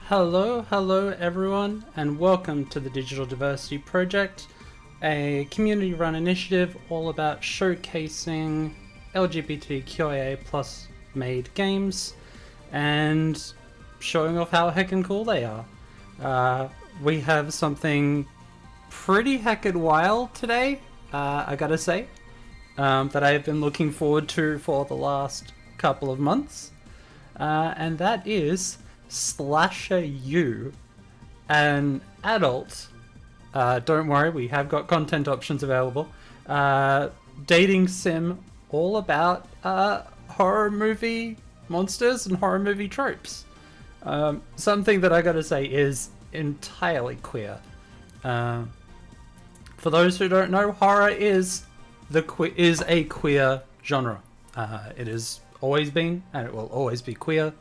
Hello everyone, and welcome to the Digital Diversity Project, a community-run initiative all about showcasing LGBTQIA plus made games and showing off how heckin' cool they are. We have something pretty heckin' wild today, I gotta say, that I have been looking forward to for the last couple of months, and that is Slasher U, an adult, don't worry, we have got content options available, dating sim all about horror movie monsters and horror movie tropes. Something that I gotta say is entirely queer. For those who don't know, horror is a queer genre. It has always been, and it will always be queer.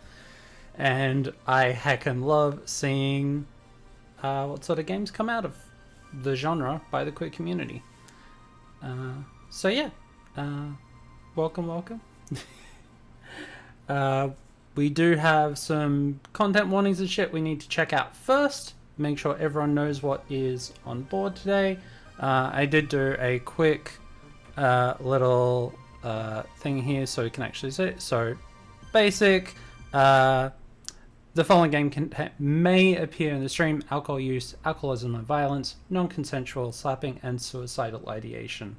And I heckin' love seeing what sort of games come out of the genre by the queer community. So yeah, welcome. We do have some content warnings and shit we need to check out first. Make sure everyone knows what is on board today. I did do a quick little thing here so you can actually see it. So basic. The following game may appear in the stream: alcohol use, alcoholism and violence, non-consensual slapping, and suicidal ideation.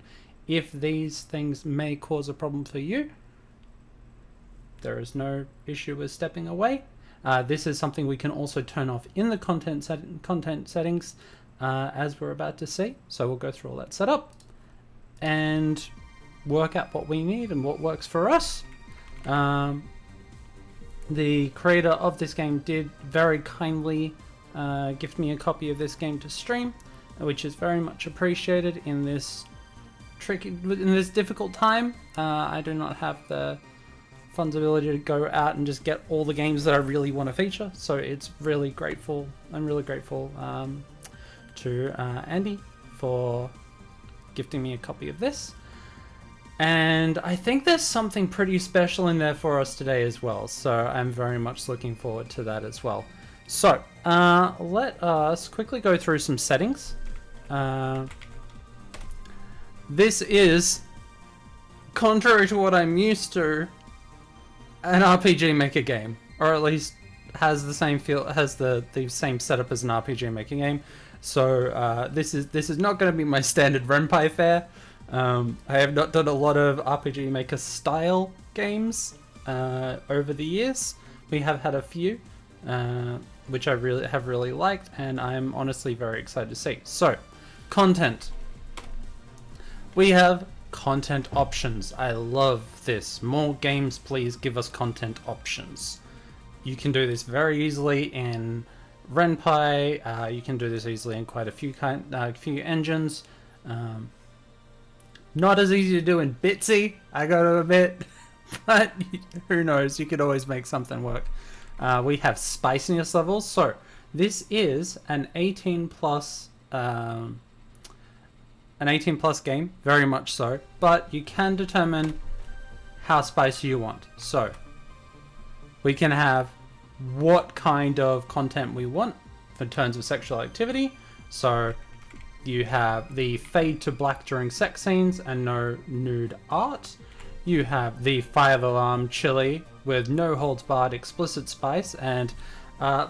If these things may cause a problem for you, there is no issue with stepping away. This is something we can also turn off in the content settings, as we're about to see. So we'll go through all that setup and work out what we need and what works for us. The creator of this game did very kindly gift me a copy of this game to stream, which is very much appreciated in this difficult time. I do not have the funds ability to go out and just get all the games that I really want to feature, so it's really grateful. I'm really grateful to Andy for gifting me a copy of this. And I think there's something pretty special in there for us today as well, so I'm very much looking forward to that as well. So, let us quickly go through some settings. This is, contrary to what I'm used to, an RPG Maker game, or at least has the same feel, has the same setup as an RPG Maker game. So this is not going to be my standard Renpai fare. I have not done a lot of RPG Maker style games over the years. We have had a few, which I really liked, and I'm honestly very excited to see. So, content. We have content options. I love this. More games, please give us content options. You can do this very easily in Renpai. You can do this easily in quite a few engines. Not as easy to do in Bitsy, I gotta admit, but who knows, you could always make something work. We have spiciness levels, so this is an 18 plus game, very much so, but you can determine how spicy you want. So we can have what kind of content we want in terms of sexual activity. So you have the fade to black during sex scenes and no nude art. You have the 5-alarm chili with no holds barred explicit spice, and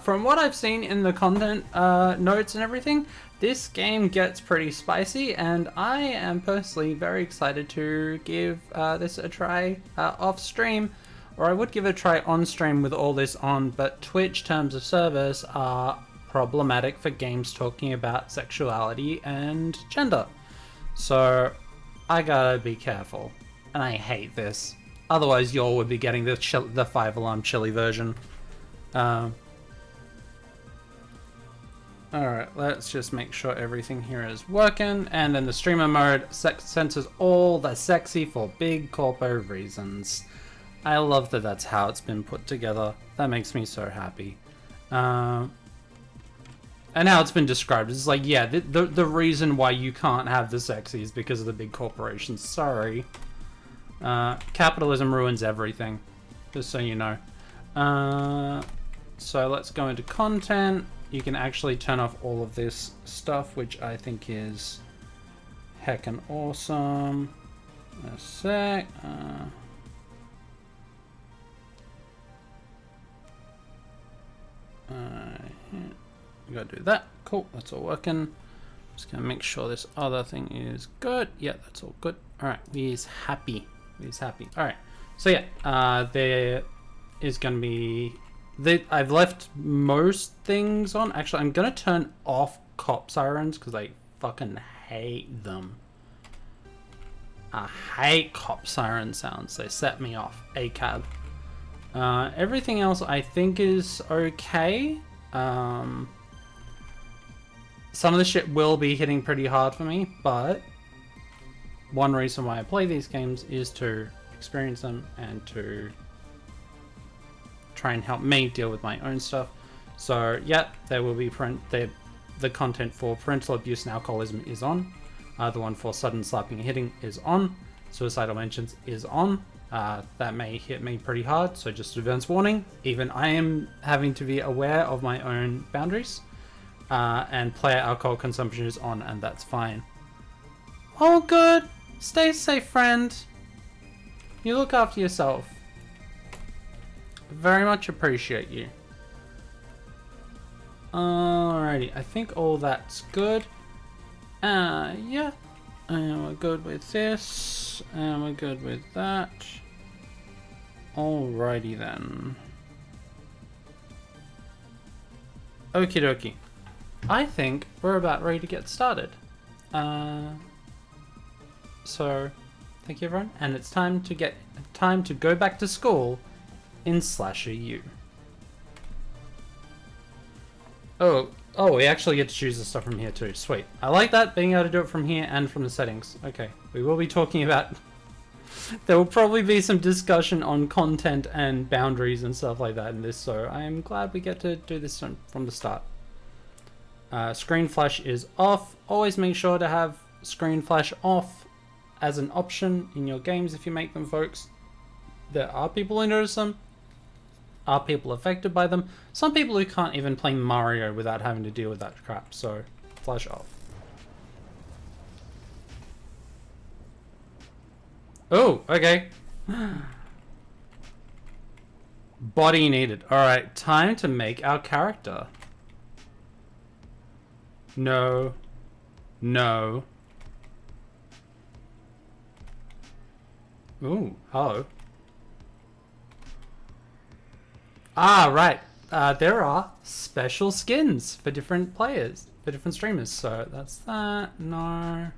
from what I've seen in the content notes and everything, this game gets pretty spicy, and I am personally very excited to give this a try off stream, or I would give it a try on stream with all this on, but Twitch terms of service are problematic for games talking about sexuality and gender. So I gotta be careful, and I hate this. Otherwise y'all would be getting the 5-alarm chili version. Alright, let's just make sure everything here is working, and in the streamer mode, censors all the sexy for big corpo reasons. I love that that's how it's been put together. That makes me so happy. And how it's been described is like, yeah, the reason why you can't have the sexy is because of the big corporations. Sorry. Capitalism ruins everything, just so you know. So let's go into content. You can actually turn off all of this stuff, which I think is heckin' awesome. A sec. We gotta do that. Cool, that's all working. Just gonna make sure this other thing is good. Yeah, that's all good. All right, we is happy. We is happy. All right. So yeah, there is gonna be. I've left most things on. Actually, I'm gonna turn off cop sirens because I fucking hate them. I hate cop siren sounds. They set me off. ACAB. Everything else I think is okay. Some of the shit will be hitting pretty hard for me, but one reason why I play these games is to experience them and to try and help me deal with my own stuff. So yeah, there will be the content for parental abuse and alcoholism is on. The one for sudden slapping and hitting is on. Suicidal mentions is on. That may hit me pretty hard, so just advance warning. Even I am having to be aware of my own boundaries. And player alcohol consumption is on, and that's fine. All good. Stay safe, friend. You look after yourself. Very much appreciate you. Alrighty, I think all that's good. Yeah. And we're good with this. And we're good with that. Alrighty then. Okie dokie. I think we're about ready to get started. So, thank you everyone, and it's time to go back to school in Slasher U. Oh, we actually get to choose the stuff from here too. Sweet. I like that, being able to do it from here and from the settings. Okay, we will be talking about... There will probably be some discussion on content and boundaries and stuff like that in this, so I am glad we get to do this from the start. Screen flash is off. Always make sure to have screen flash off as an option in your games if you make them, folks. There are people who notice them, are people affected by them. Some people who can't even play Mario without having to deal with that crap, so flash off. Oh, okay. Body needed. Alright, time to make our character. No. No. Ooh, hello. Ah, right. There are special skins for different players, for different streamers. So that's that. No.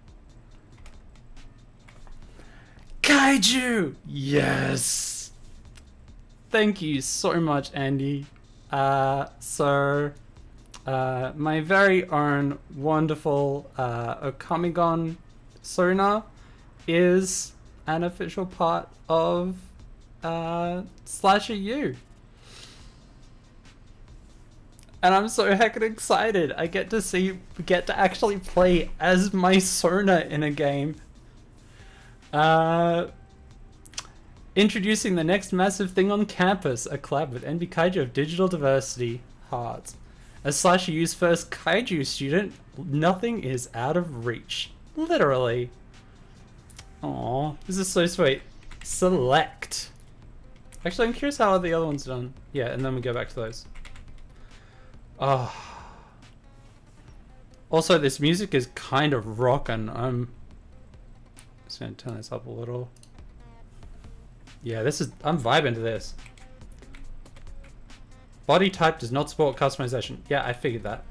Kaiju! Yes! Thank you so much, Andy. My very own wonderful Okamigon Sona is an official part of Slasher U. And I'm so heckin' excited. I get to actually play as my Sona in a game. Introducing the next massive thing on campus, a collab with NB Kaiju of Digital Diversity. Hearts. As Slasher U's first Kaiju student, nothing is out of reach. Literally. Aww, this is so sweet. Select. Actually, I'm curious how the other one's done. Yeah, and then we go back to those. Oh. Also, this music is kind of rockin'. I'm just gonna turn this up a little. Yeah, I'm vibing to this. Body type does not support customization. Yeah, I figured that.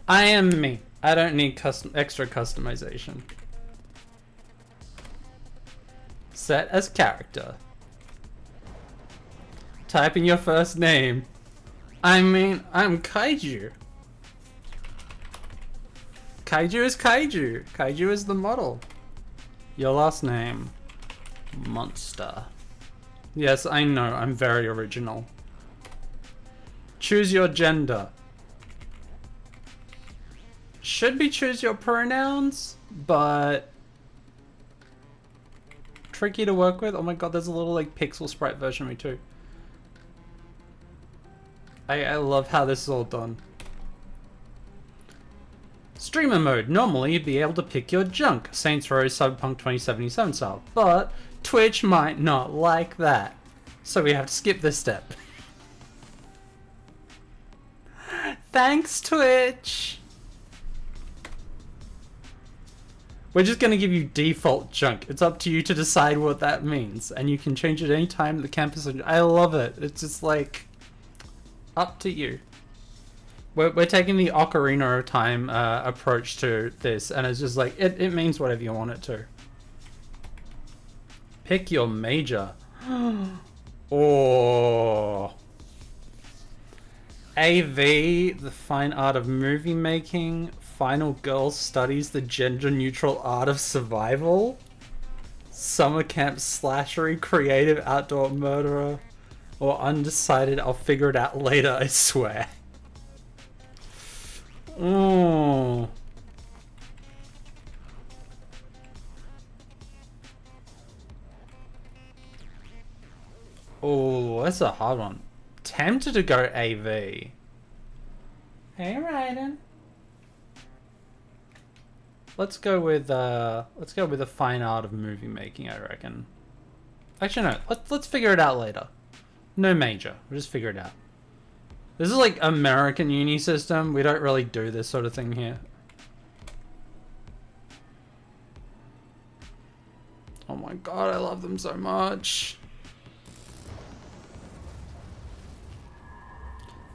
I am me. I don't need extra customization. Set as character. Type in your first name. I'm Kaiju. Kaiju is Kaiju. Kaiju is the model. Your last name. Monster. Yes, I know, I'm very original. Choose your gender. Should be choose your pronouns, but tricky to work with. Oh my god, there's a little like pixel sprite version of me too. I love how this is all done. Streamer mode. Normally you'd be able to pick your junk, Saints Row Cyberpunk 2077 style, but Twitch might not like that. So we have to skip this step. Thanks, Twitch! We're just gonna give you default junk. It's up to you to decide what that means, and you can change it any time at the campus. I love it. It's just like up to you. We're taking the Ocarina of Time approach to this, and it's just like it means whatever you want it to. Pick your major. Oh. AV, the fine art of movie making. Final girl studies the gender-neutral art of survival. Summer camp slashery, creative outdoor murderer. Or undecided, I'll figure it out later, I swear. Oh. Oh, that's a hard one. Tempted to go AV. Hey, Raiden. Let's go with the fine art of movie making, I reckon. Actually, no. Let's figure it out later. No major. We'll just figure it out. This is like American uni system. We don't really do this sort of thing here. Oh my god, I love them so much.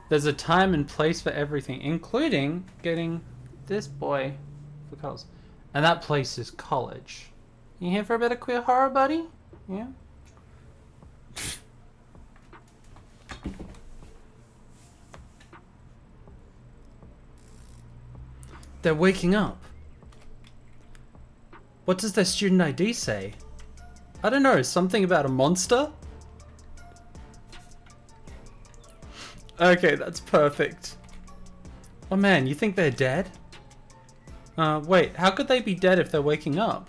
There's a time and place for everything, including getting this boy for colors. And that place is college. You here for a bit of queer horror, buddy? Yeah? They're waking up. What does their student ID say? I don't know, something about a monster? Okay, that's perfect. Oh man, you think they're dead? Wait, how could they be dead if they're waking up?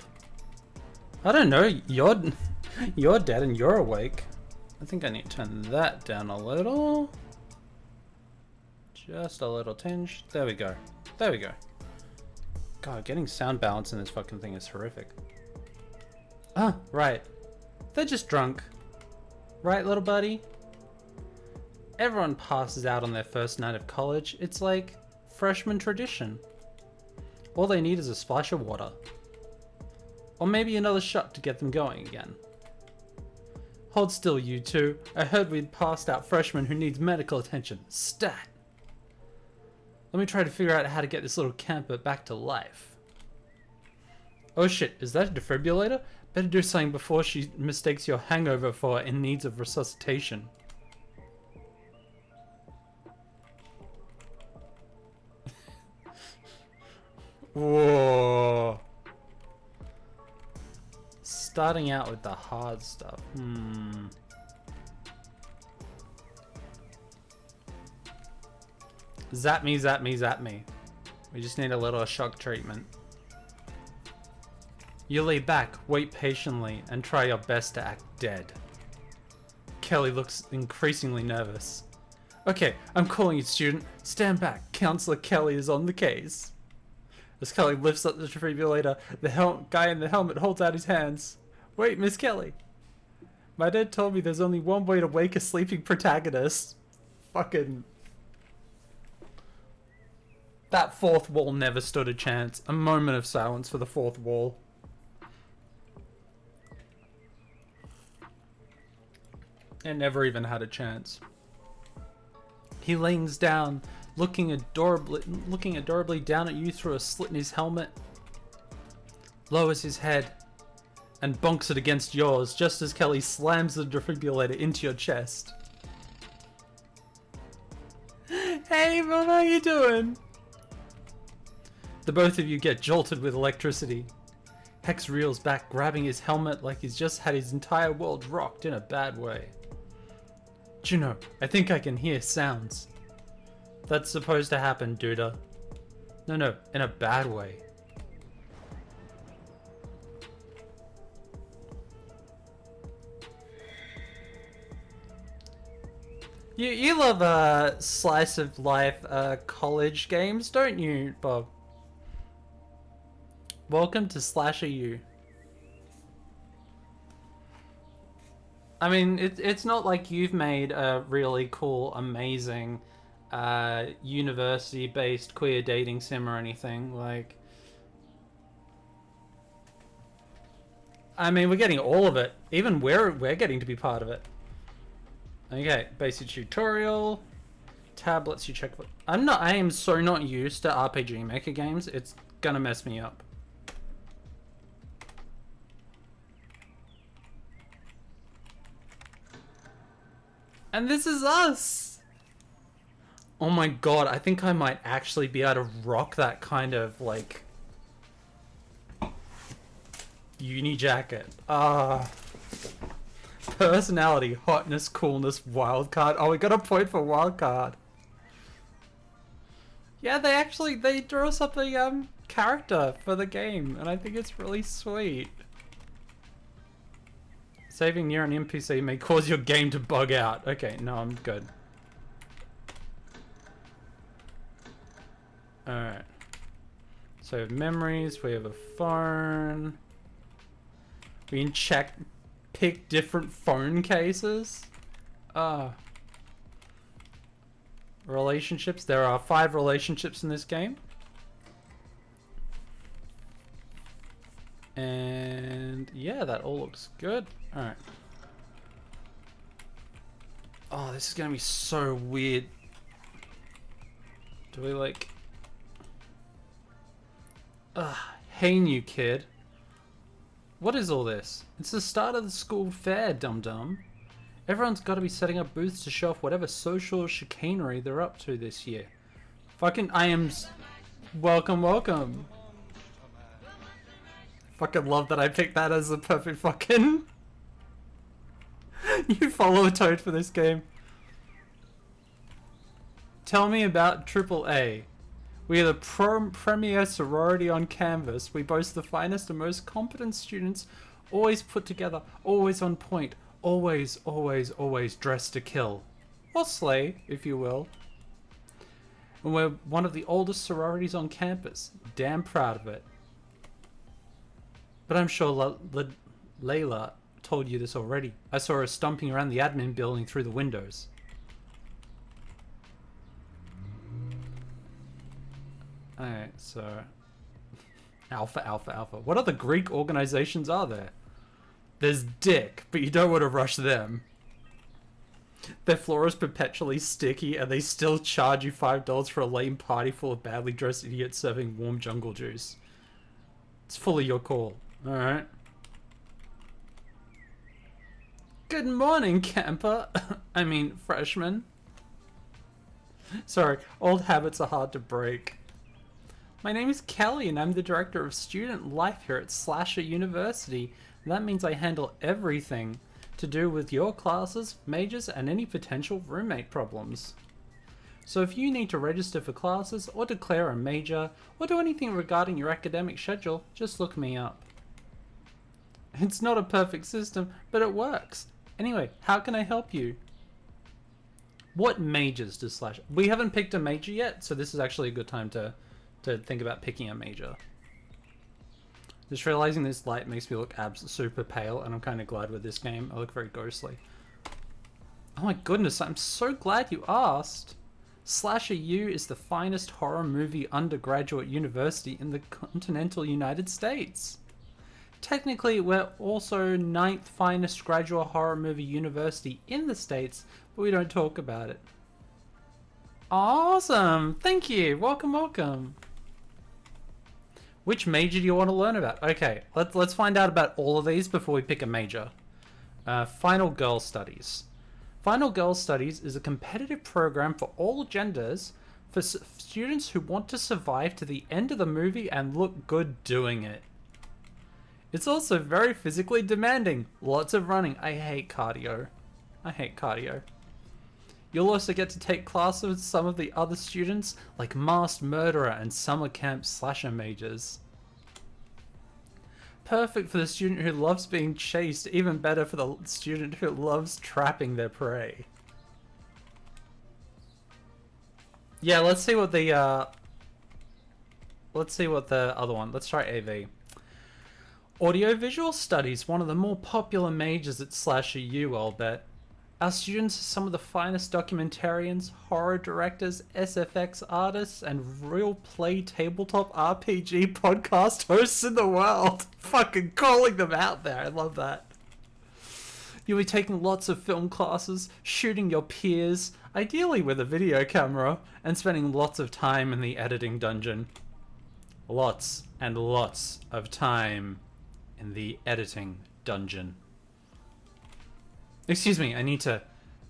I don't know, you're dead and you're awake. I think I need to turn that down a little. Just a little tinge. There we go. There we go. God, getting sound balance in this fucking thing is horrific. Ah, right. They're just drunk. Right, little buddy? Everyone passes out on their first night of college. It's like freshman tradition. All they need is a splash of water. Or maybe another shot to get them going again. Hold still, you two. I heard we'd passed out freshman who needs medical attention. Stat! Let me try to figure out how to get this little camper back to life. Oh shit, is that a defibrillator? Better do something before she mistakes your hangover for in needs of resuscitation. Whoa. Starting out with the hard stuff. Zap me, zap me, zap me. We just need a little shock treatment. You lay back, wait patiently, and try your best to act dead. Kelly looks increasingly nervous. Okay, I'm calling you, student. Stand back. Counselor Kelly is on the case. As Kelly lifts up the defibrillator, the guy in the helmet holds out his hands. Wait, Miss Kelly. My dad told me there's only one way to wake a sleeping protagonist. Fucking... That fourth wall never stood a chance. A moment of silence for the fourth wall. It never even had a chance. He leans down, looking adorably down at you through a slit in his helmet. Lowers his head and bonks it against yours just as Kelly slams the defibrillator into your chest. Hey, Mom, how you doing? The both of you get jolted with electricity. Hex reels back, grabbing his helmet like he's just had his entire world rocked in a bad way. Juno, I think I can hear sounds. That's supposed to happen, Duda. No, in a bad way. You love slice of life college games, don't you, Bob? Welcome to Slasher U. I mean, it's not like you've made a really cool, amazing, university-based queer dating sim or anything. Like, I mean, we're getting all of it. Even we're getting to be part of it. Okay, basic tutorial. Tab lets you check. I am so not used to RPG Maker games. It's gonna mess me up. And this is us! Oh my god, I think I might actually be able to rock that kind of, like, uni jacket. Personality, hotness, coolness, wildcard. Oh, we got a point for wildcard. Yeah, they drew us up a character for the game, and I think it's really sweet. Saving near an NPC may cause your game to bug out. Okay, no, I'm good. Alright. So we have memories, we have a phone. We can pick different phone cases. Relationships. There are 5 relationships in this game. And yeah, that all looks good. Alright. Oh, this is gonna be so weird. Do we like... hey new kid. What is all this? It's the start of the school fair, dum-dum. Everyone's got to be setting up booths to show off whatever social chicanery they're up to this year. Fucking, welcome, welcome. Fucking love that I picked that as the perfect fucking... You follow a toad for this game. Tell me about AAA. We are the premier sorority on canvas. We boast the finest and most competent students, always put together, always on point, always, always, always dressed to kill. Or slay, if you will. And we're one of the oldest sororities on campus. Damn proud of it. But I'm sure Layla told you this already. I saw her stomping around the admin building through the windows. Alright, so... Alpha, Alpha, Alpha. What other Greek organizations are there? There's Dick, but you don't want to rush them. Their floor is perpetually sticky, and they still charge you $5 for a lame party full of badly dressed idiots serving warm jungle juice. It's fully your call. Alright. Good morning, camper. I mean, freshman. Sorry, old habits are hard to break. My name is Kelly, and I'm the Director of Student Life here at Slasher University. And that means I handle everything to do with your classes, majors, and any potential roommate problems. So if you need to register for classes, or declare a major, or do anything regarding your academic schedule, just look me up. It's not a perfect system, but it works. Anyway, how can I help you? What majors does Slasher... We haven't picked a major yet, so this is actually a good time to think about picking a major. Just realizing this light makes me look super pale, and I'm kind of glad with this game. I look very ghostly. Oh my goodness, I'm so glad you asked. Slasher U is the finest horror movie undergraduate university in the continental United States. Technically, we're also 9th finest graduate horror movie university in the States, but we don't talk about it. Awesome! Thank you! Welcome, welcome! Which major do you want to learn about? Okay, let's find out about all of these before we pick a major. Final Girl Studies. Final Girl Studies is a competitive program for all genders for students who want to survive to the end of the movie and look good doing it. It's also very physically demanding. Lots of running. I hate cardio. I hate cardio. You'll also get to take classes with some of the other students, like Masked Murderer and Summer Camp Slasher majors. Perfect for the student who loves being chased, even better for the student who loves trapping their prey. Yeah, let's see what the other one. Let's try AV. Audiovisual studies, one of the more popular majors at /U, I'll bet. Our students are some of the finest documentarians, horror directors, SFX artists, and real play tabletop RPG podcast hosts in the world. Fucking calling them out there. I love that. You'll be taking lots of film classes, shooting your peers, ideally with a video camera, and spending lots of time in the editing dungeon. Lots and lots of time in the editing dungeon. Excuse me, I need to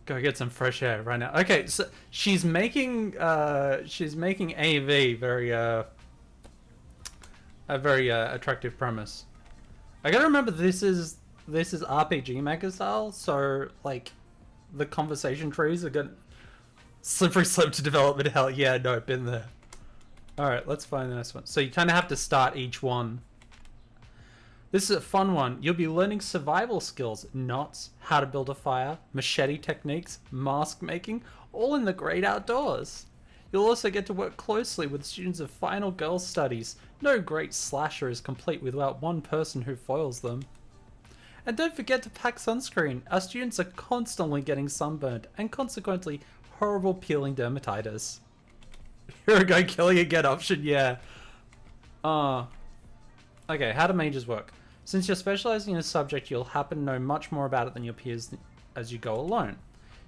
go get some fresh air right now. Okay, so she's making AV a very attractive premise. I gotta remember this is RPG Maker style, so like the conversation trees are good. Slippery slope to development. Hell yeah, no, been there. All right, let's find the next one. So you kind of have to start each one. This is a fun one. You'll be learning survival skills, knots, how to build a fire, machete techniques, mask making, all in the great outdoors. You'll also get to work closely with students of final girls studies. No great slasher is complete without one person who foils them. And don't forget to pack sunscreen. Our students are constantly getting sunburned and consequently horrible peeling dermatitis. Here we go, killing again option, yeah. Okay, how do majors work? Since you're specializing in a subject, you'll happen to know much more about it than your peers as you go alone.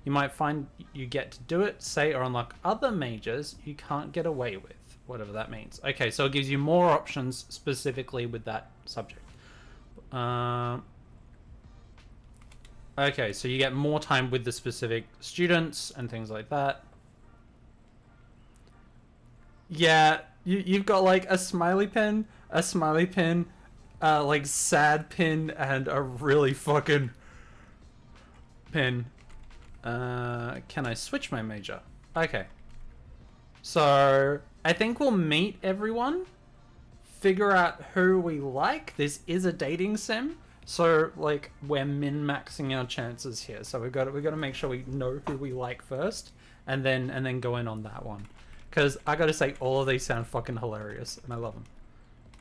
You might find you get to do it, say, or unlock other majors you can't get away with, whatever that means. Okay, so it gives you more options specifically with that subject. Okay, so you get more time with the specific students and things like that. Yeah, you've got like a smiley pin, like sad pin, and a really fucking pin. Can I switch my major? Okay. So I think we'll meet everyone, figure out who we like. This is a dating sim, so like we're min-maxing our chances here. So we've got to make sure we know who we like first, and then go in on that one. Because I gotta say, all of these sound fucking hilarious, and I love them.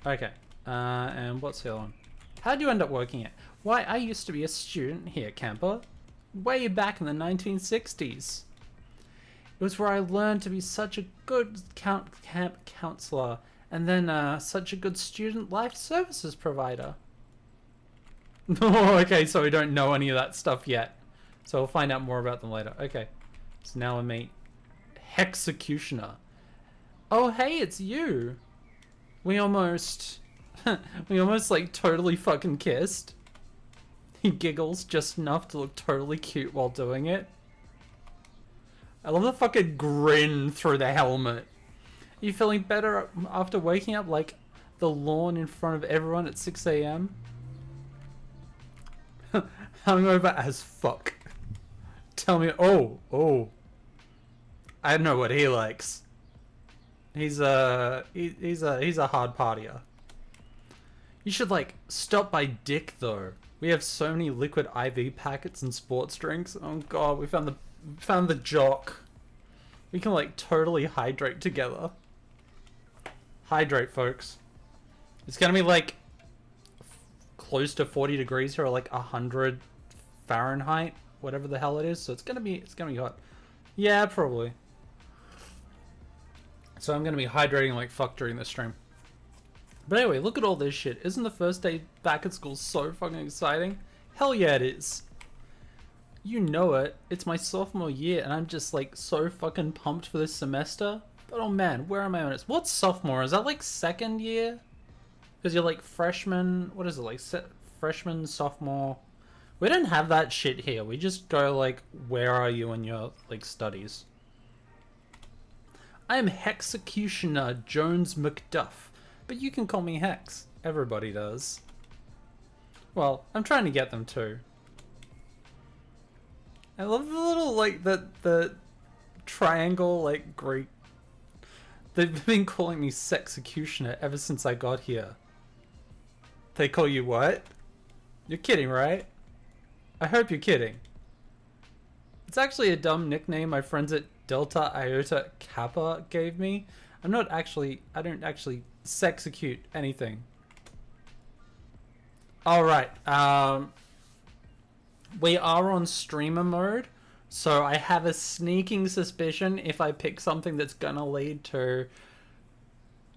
Okay, and what's the other one? How'd you end up working it? Why, I used to be a student here, camper. Way back in the 1960s. It was where I learned to be such a good camp counselor, and then such a good student life services provider. Oh, okay, so we don't know any of that stuff yet. So we'll find out more about them later. Okay, so now we meet Hexecutioner. Oh, hey, it's you. We almost like totally fucking kissed. He giggles just enough to look totally cute while doing it. I love the fucking grin through the helmet. Are you feeling better after waking up like the lawn in front of everyone at 6 a.m? Hungover as fuck. Tell me, oh. I know what he likes. He's a hard partier. You should like stop by Dick though. We have so many liquid IV packets and sports drinks. Oh god, we found the jock. We can like totally hydrate together. Hydrate, folks. It's gonna be like close to 40 degrees here, or like 100 Fahrenheit, whatever the hell it is. So it's gonna be hot. Yeah, probably. So I'm gonna be hydrating like fuck during this stream. But anyway, look at all this shit. Isn't the first day back at school so fucking exciting? Hell yeah, it is. You know it. It's my sophomore year, and I'm just like so fucking pumped for this semester. But oh man, where am I on it? What's sophomore? Is that like second year? Because you're like freshman. What is it like? Freshman, sophomore. We don't have that shit here. We just go like, where are you in your like studies? I am Hexecutioner Jones McDuff, but you can call me Hex. Everybody does. Well, I'm trying to get them too. I love the little like the triangle like Greek. They've been calling me Sexecutioner ever since I got here. They call you what? You're kidding, right? I hope you're kidding. It's actually a dumb nickname my friends at Delta Iota Kappa gave me. I don't actually sexecute anything. Alright, we are on streamer mode, so I have a sneaking suspicion if I pick something that's gonna lead to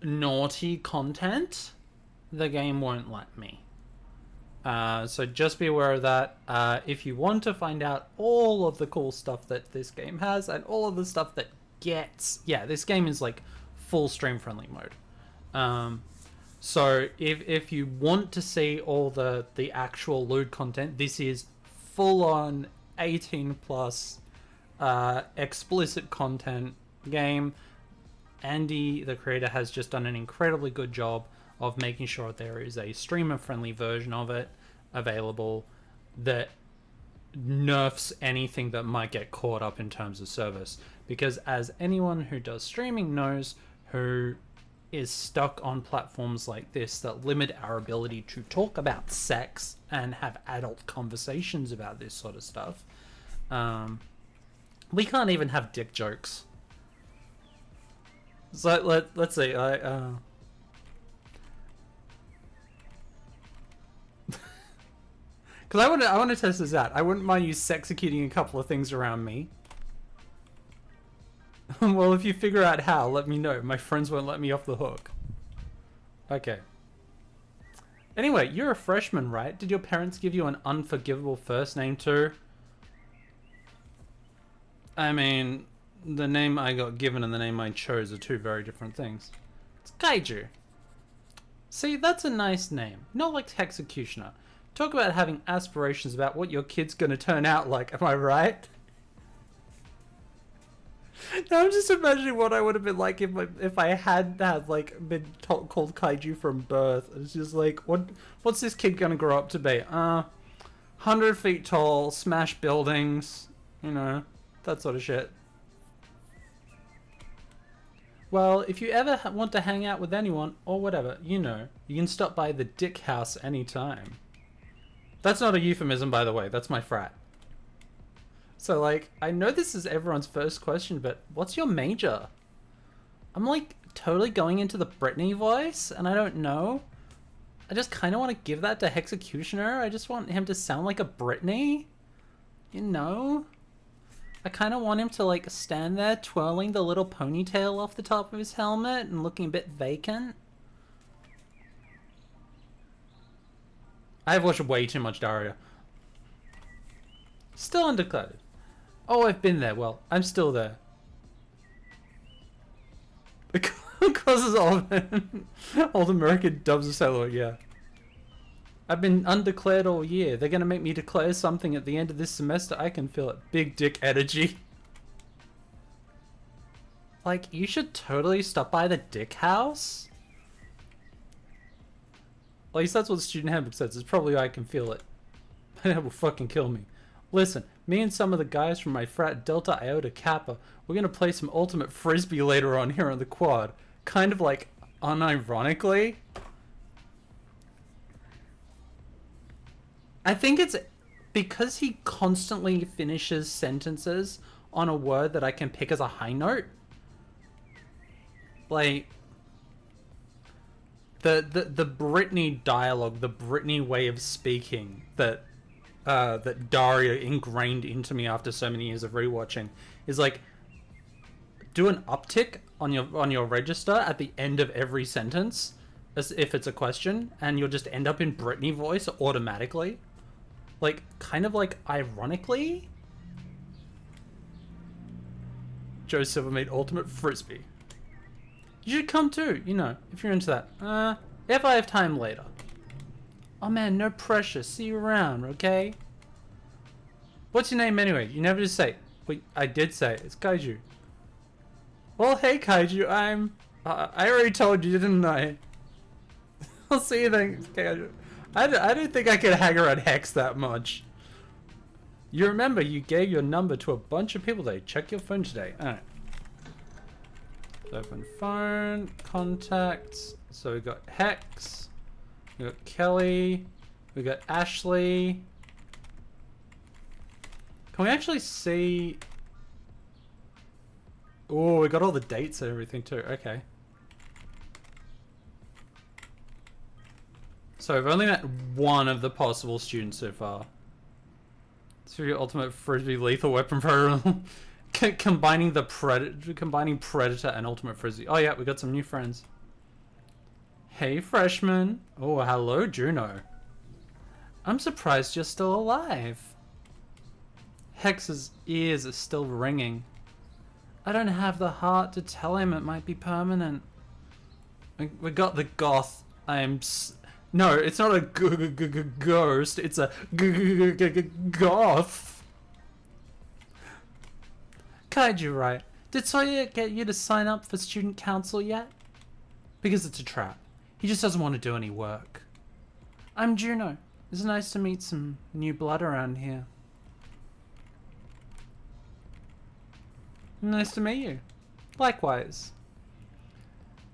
naughty content, the game won't let me. So just be aware of that. If you want to find out all of the cool stuff that this game has and all of the stuff that gets... Yeah, this game is like full stream friendly mode. So if you want to see all the actual lewd content, this is full on 18 plus explicit content game. Andy, the creator, has just done an incredibly good job of making sure there is a streamer-friendly version of it available that nerfs anything that might get caught up in terms of service. Because as anyone who does streaming knows, who is stuck on platforms like this that limit our ability to talk about sex and have adult conversations about this sort of stuff, we can't even have dick jokes. So let's see. Because I want to test this out. I wouldn't mind you sexecuting a couple of things around me. Well, if you figure out how, let me know. My friends won't let me off the hook. Okay. Anyway, you're a freshman, right? Did your parents give you an unforgivable first name too? I mean, the name I got given and the name I chose are two very different things. It's Kaiju. See, that's a nice name. Not like Hexecutioner. Talk about having aspirations about what your kid's gonna turn out like, am I right? Now I'm just imagining what I would have been like if I had like been called Kaiju from birth. It's just like, what's this kid gonna grow up to be? 100 feet tall, smash buildings, you know, that sort of shit. Well, if you ever want to hang out with anyone or whatever, you know, you can stop by the Dick House anytime. That's not a euphemism, by the way. That's my frat. So, like, I know this is everyone's first question, but what's your major? I'm, like, totally going into the Britney voice, and I don't know. I just kind of want to give that to Hexecutioner. I just want him to sound like a Britney. You know? I kind of want him to, like, stand there twirling the little ponytail off the top of his helmet and looking a bit vacant. I've watched way too much Daria. Still undeclared. Oh, I've been there. Well, I'm still there. Causes old American dubs of sailor, yeah. I've been undeclared all year. They're gonna make me declare something at the end of this semester. I can feel it. Big dick energy. Like, you should totally stop by the Dick House. At least that's what the student handbook says. It's probably I can feel it. That will fucking kill me. Listen, me and some of the guys from my frat Delta Iota Kappa, we're gonna play some ultimate frisbee later on here on the quad. Kind of like unironically. I think it's because he constantly finishes sentences on a word that I can pick as a high note. Like the Britney dialogue, the Britney way of speaking that that Daria ingrained into me after so many years of rewatching is like, do an uptick on your register at the end of every sentence as if it's a question, and you'll just end up in Britney voice automatically. Like, kind of like ironically. Joe Silver made ultimate frisbee. You should come too, you know, if you're into that. If I have time later. Oh man, no pressure. See you around, okay? What's your name anyway? You never just say. Wait, I did say it. It's Kaiju. Well, hey Kaiju, I already told you, didn't I? I'll see you then, Kaiju. I don't think I can hang around Hex that much. You remember you gave your number to a bunch of people today. Check your phone today. Alright. Open phone, contacts. So we got Hex. We got Kelly. We got Ashley. Can we actually see... Oh, we got all the dates and everything too. Okay. So I've only met one of the possible students so far. It's for your ultimate frisbee lethal weapon program. combining predator and ultimate frisbee. Oh yeah, we got some new friends. Hey freshman. Oh, hello Juno. I'm surprised you're still alive. Hex's ears are still ringing. I don't have the heart to tell him it might be permanent. We got the goth. No, it's not a ghost. It's a goth. Kaiju, right? Did Sawyer get you to sign up for student council yet? Because it's a trap. He just doesn't want to do any work. I'm Juno. It's nice to meet some new blood around here. Nice to meet you. Likewise.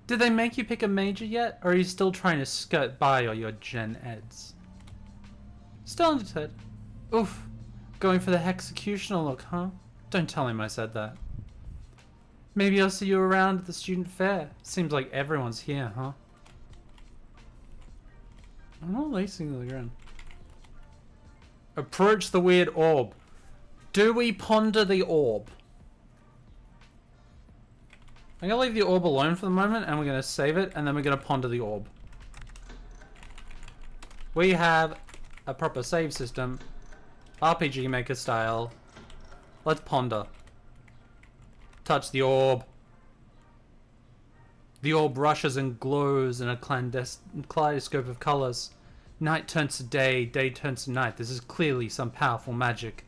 Did they make you pick a major yet, or are you still trying to skirt by all your gen eds? Still undeterred. Oof. Going for the hexecutioner look, huh? Don't tell him I said that. Maybe I'll see you around at the student fair. Seems like everyone's here, huh? I'm not lacing the ground. Approach the weird orb. Do we ponder the orb? I'm gonna leave the orb alone for the moment, and we're gonna save it, and then we're gonna ponder the orb. We have a proper save system, RPG Maker style. Let's ponder. Touch the orb. The orb rushes and glows in a kaleidoscope of colors. Night turns to day, day turns to night. This is clearly some powerful magic.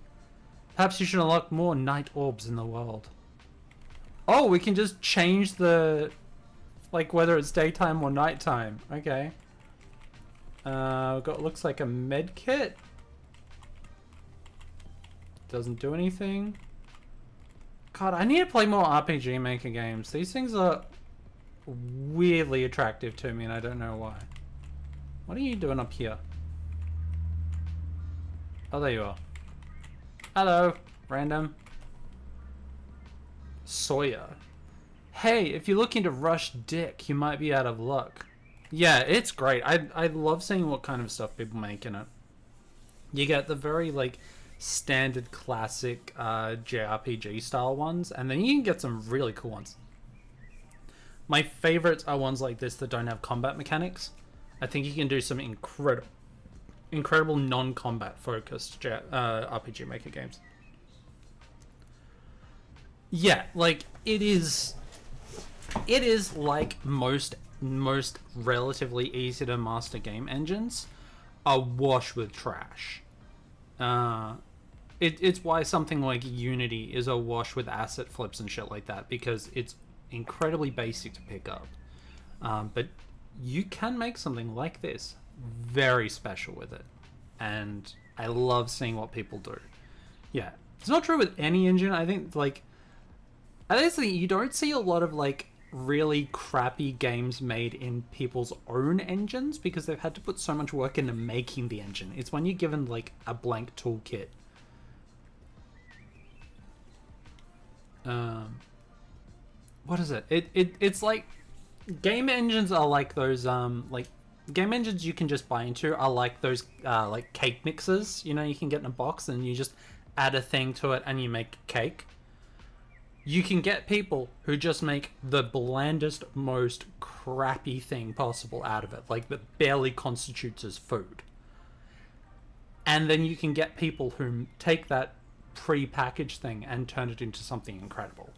Perhaps you should unlock more night orbs in the world. Oh, we can just change the... like, whether it's daytime or nighttime. Okay. We've got, looks like a med kit. Doesn't do anything. God, I need to play more RPG Maker games. These things are weirdly attractive to me, and I don't know why. What are you doing up here? Oh, there you are. Hello, random. Sawyer. Hey, if you're looking to rush dick, you might be out of luck. Yeah, it's great. I love seeing what kind of stuff people make in it. You get the very, like, standard classic JRPG style ones, and then you can get some really cool ones. My favorites are ones like this that don't have combat mechanics. I think you can do some incredible non-combat focused RPG Maker games. Yeah, like it is like most relatively easy to master game engines awash with trash. It's why something like Unity is awash with asset flips and shit like that, because it's incredibly basic to pick up. But you can make something like this very special with it, and I love seeing what people do. Yeah, it's not true with any engine. I think you don't see a lot of like really crappy games made in people's own engines because they've had to put so much work into making the engine. It's when you're given like a blank toolkit. What is it? It's like game engines are like those like game engines you can just buy into are like those like cake mixers, you know, you can get in a box and you just add a thing to it and you make cake. You can get people who just make the blandest, most crappy thing possible out of it, like that barely constitutes as food. And then you can get people who take that pre-packaged thing and turn it into something incredible.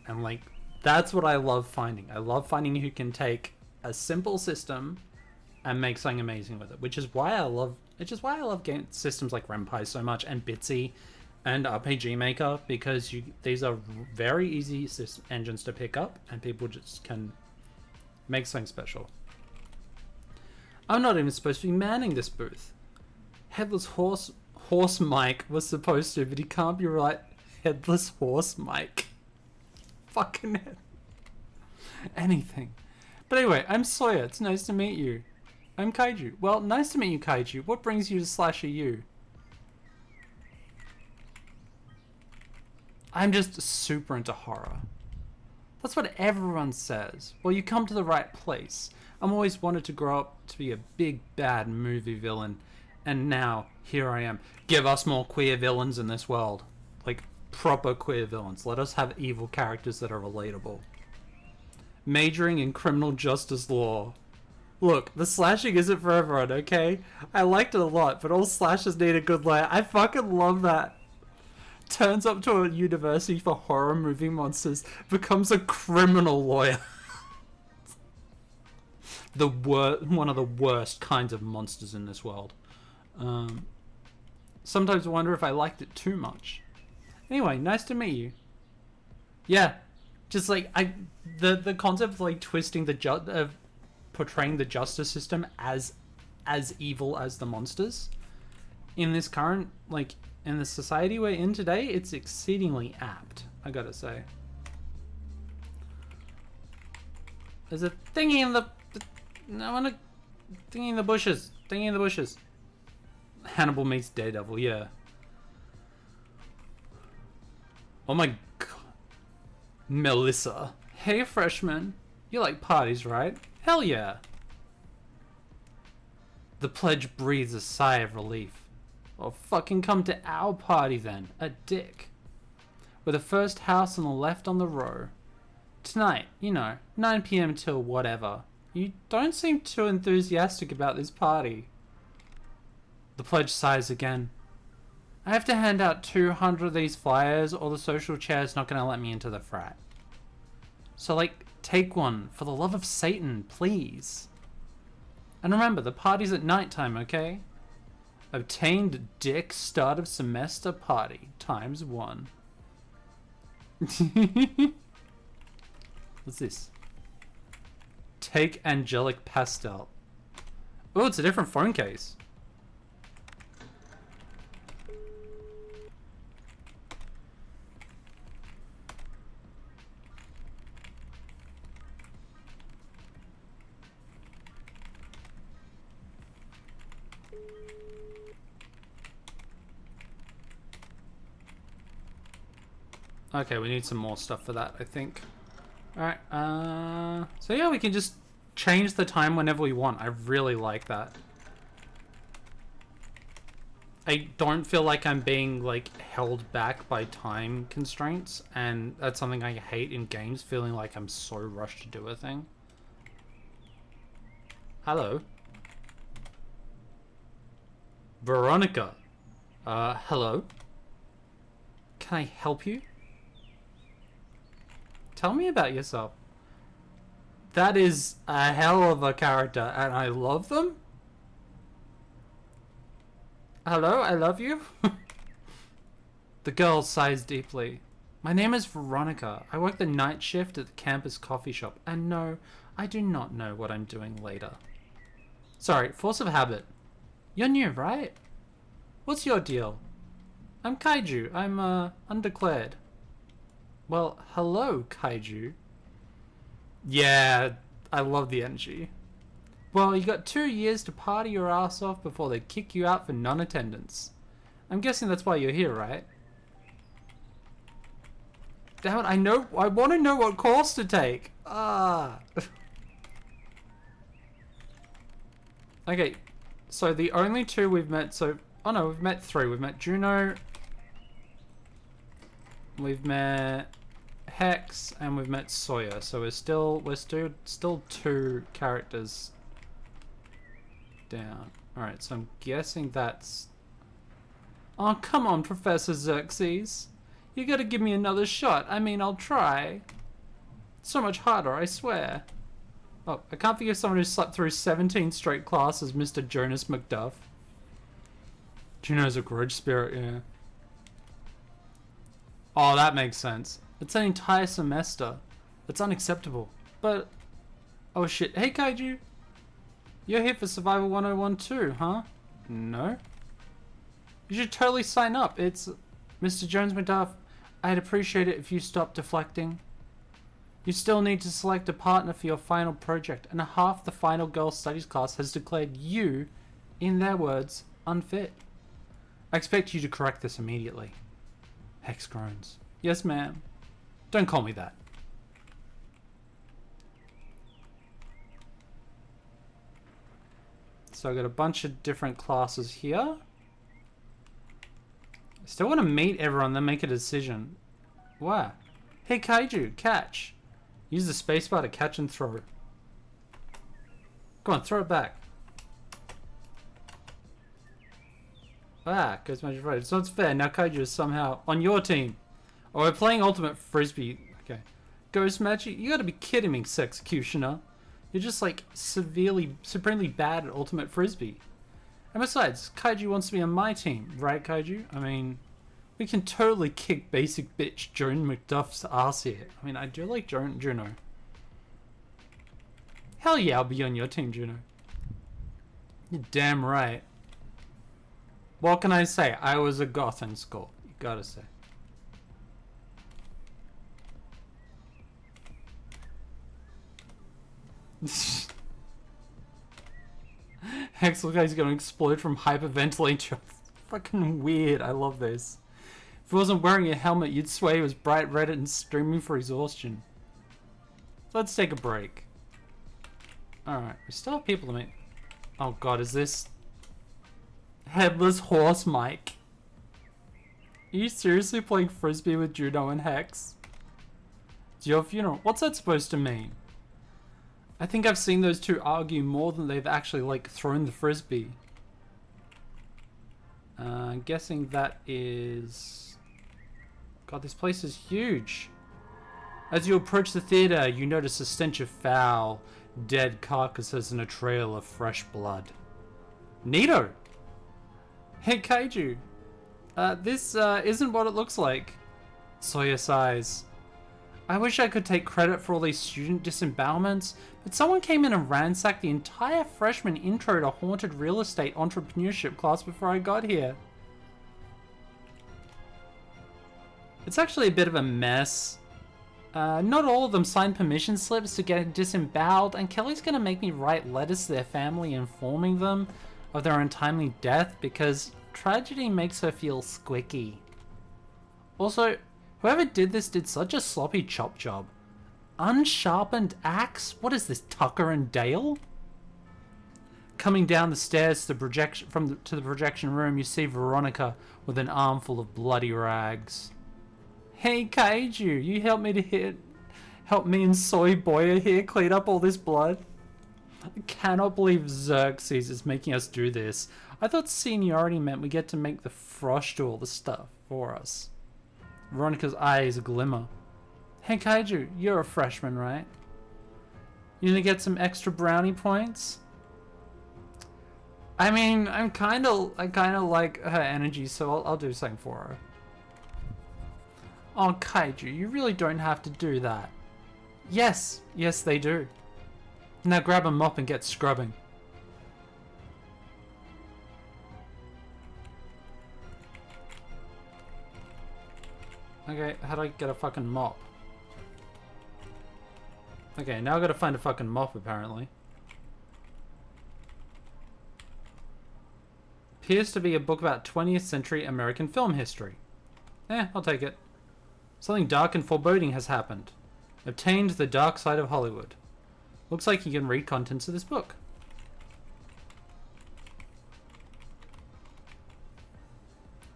And like, that's what I love finding. I love finding who can take a simple system and make something amazing with it, which is why I love game systems like Ren'Py so much, and Bitsy and RPG Maker, because these are very easy engines to pick up and people just can make something special. I'm not even supposed to be manning this booth. Headless Horse Mike was supposed to, but he can't be right. Headless Horse Mike. Fucking hell. Anything. But anyway, I'm Sawyer. It's nice to meet you. I'm Kaiju. Well, nice to meet you, Kaiju. What brings you to Slasher U? I'm just super into horror. That's what everyone says. Well, you come to the right place. I'm always wanted to grow up to be a big bad movie villain, and now here I am. Give us more queer villains in this world. Like, proper queer villains. Let us have evil characters that are relatable. Majoring in criminal justice law. Look, the slashing isn't for everyone, okay? I liked it a lot, but all slashers need a good lawyer. I fucking love that. Turns up to a university for horror movie monsters, becomes a criminal lawyer. One of the worst kinds of monsters in this world. Sometimes I wonder if I liked it too much. Anyway, nice to meet you. Yeah, just like the concept of like twisting of portraying the justice system as evil as the monsters in this current, like, in the society we're in today, it's exceedingly apt, I gotta say. There's a thingy in the thingy in the bushes. Thingy in the bushes. Hannibal meets Daredevil, yeah. Oh my god. Melissa. Hey, freshman. You like parties, right? Hell yeah. The pledge breathes a sigh of relief. Well, fucking come to our party then. A dick. We're the first house on the left on the row. Tonight, 9 PM till whatever. You don't seem too enthusiastic about this party. The pledge sighs again. I have to hand out 200 of these flyers or the social chair's not gonna let me into the frat. So, like, take one, for the love of Satan, please. And remember, the party's at nighttime, okay? Obtained dick start of semester party, ×1. What's this? Take angelic pastel. Oh, it's a different phone case. Okay, we need some more stuff for that, I think. Alright, so yeah, we can just change the time whenever we want. I really like that. I don't feel like I'm being, like, held back by time constraints, and that's something I hate in games, feeling like I'm so rushed to do a thing. Hello. Veronica. Hello. Can I help you? Tell me about yourself. That is a hell of a character, and I love them. Hello, I love you. The girl sighs deeply. My name is Veronica. I work the night shift at the campus coffee shop, and no, I do not know what I'm doing later. Sorry, force of habit. You're new, right? What's your deal? I'm Kaiju. I'm, undeclared. Well, hello, Kaiju. Yeah, I love the energy. Well, you got 2 years to party your ass off before they kick you out for non-attendance. I'm guessing that's why you're here, right? Damn it, I want to know what course to take. Ah. Okay, so the only two we've met, oh no, we've met 3. We've met Juno, we've met Hex, and we've met Sawyer. So we're still 2 characters down. Alright, so I'm guessing that's... Oh, come on, Professor Xerxes. You gotta give me another shot. I mean, I'll try. So much harder, I swear. Oh, I can't forgive someone who slept through 17 straight classes, Mr. Jonas McDuff. Juno's a grudge spirit, yeah. Oh, that makes sense. It's an entire semester. That's unacceptable. But... Oh shit. Hey, Kaiju. You're here for Survival 101 too, huh? No? You should totally sign up. It's... Mr. Jones McDuff, I'd appreciate it if you stopped deflecting. You still need to select a partner for your final project, and half the final girls' studies class has declared you, in their words, unfit. I expect you to correct this immediately. Hex groans. Yes, ma'am. Don't call me that. So I got a bunch of different classes here. I still want to meet everyone, then make a decision. Wow. Hey Kaiju, catch. Use the spacebar to catch and throw. Come on, throw it back. Ah, goes Magic Friday. So it's fair. Now Kaiju is somehow on your team. Oh, we're playing Ultimate Frisbee. Okay. Ghost Magic? You gotta be kidding me, Sexecutioner. You're just like supremely bad at Ultimate Frisbee. And besides, Kaiju wants to be on my team, right Kaiju? I mean, we can totally kick basic bitch Joan McDuff's ass here. I mean, I do like Juno. Hell yeah, I'll be on your team, Juno. You're damn right. What can I say? I was a goth in school. You gotta say. Hex looks like he's gonna explode from hyperventilation. Fucking weird. I love this. If he wasn't wearing a helmet, you'd swear he was bright red and streaming for exhaustion. Let's take a break. Alright, we still have people to meet. Oh god, is this Headless Horse Mike? Are you seriously playing Frisbee with Juno and Hex? It's your funeral. What's that supposed to mean? I think I've seen those two argue more than they've actually, like, thrown the Frisbee. I'm guessing that is... God, this place is huge. As you approach the theater, you notice a stench of foul, dead carcasses and a trail of fresh blood. Neato! Hey, Kaiju. This isn't what it looks like. Sawyer sighs. I wish I could take credit for all these student disembowelments, but someone came in and ransacked the entire freshman intro to haunted real estate entrepreneurship class before I got here. It's actually a bit of a mess. Not all of them signed permission slips to get disemboweled, and Kelly's gonna make me write letters to their family informing them of their untimely death because tragedy makes her feel squicky. Also, whoever did this did such a sloppy chop job. Unsharpened axe? What is this, Tucker and Dale? Coming down the stairs to the projection room, you see Veronica with an armful of bloody rags. Hey Kaiju, you help me and Soy Boya here clean up all this blood? I cannot believe Xerxes is making us do this. I thought seniority meant we get to make the Frosh do all the stuff for us. Veronica's eyes glimmer. Hey Kaiju, you're a freshman, right? You gonna get some extra brownie points? I mean, I kind of like her energy, so I'll do something for her. Oh, Kaiju, you really don't have to do that. Yes, they do. Now grab a mop and get scrubbing. Okay, how do I get a fucking mop? Okay, now I gotta find a fucking mop, apparently. Appears to be a book about 20th century American film history. I'll take it. Something dark and foreboding has happened. Obtained the dark side of Hollywood. Looks like you can read contents of this book.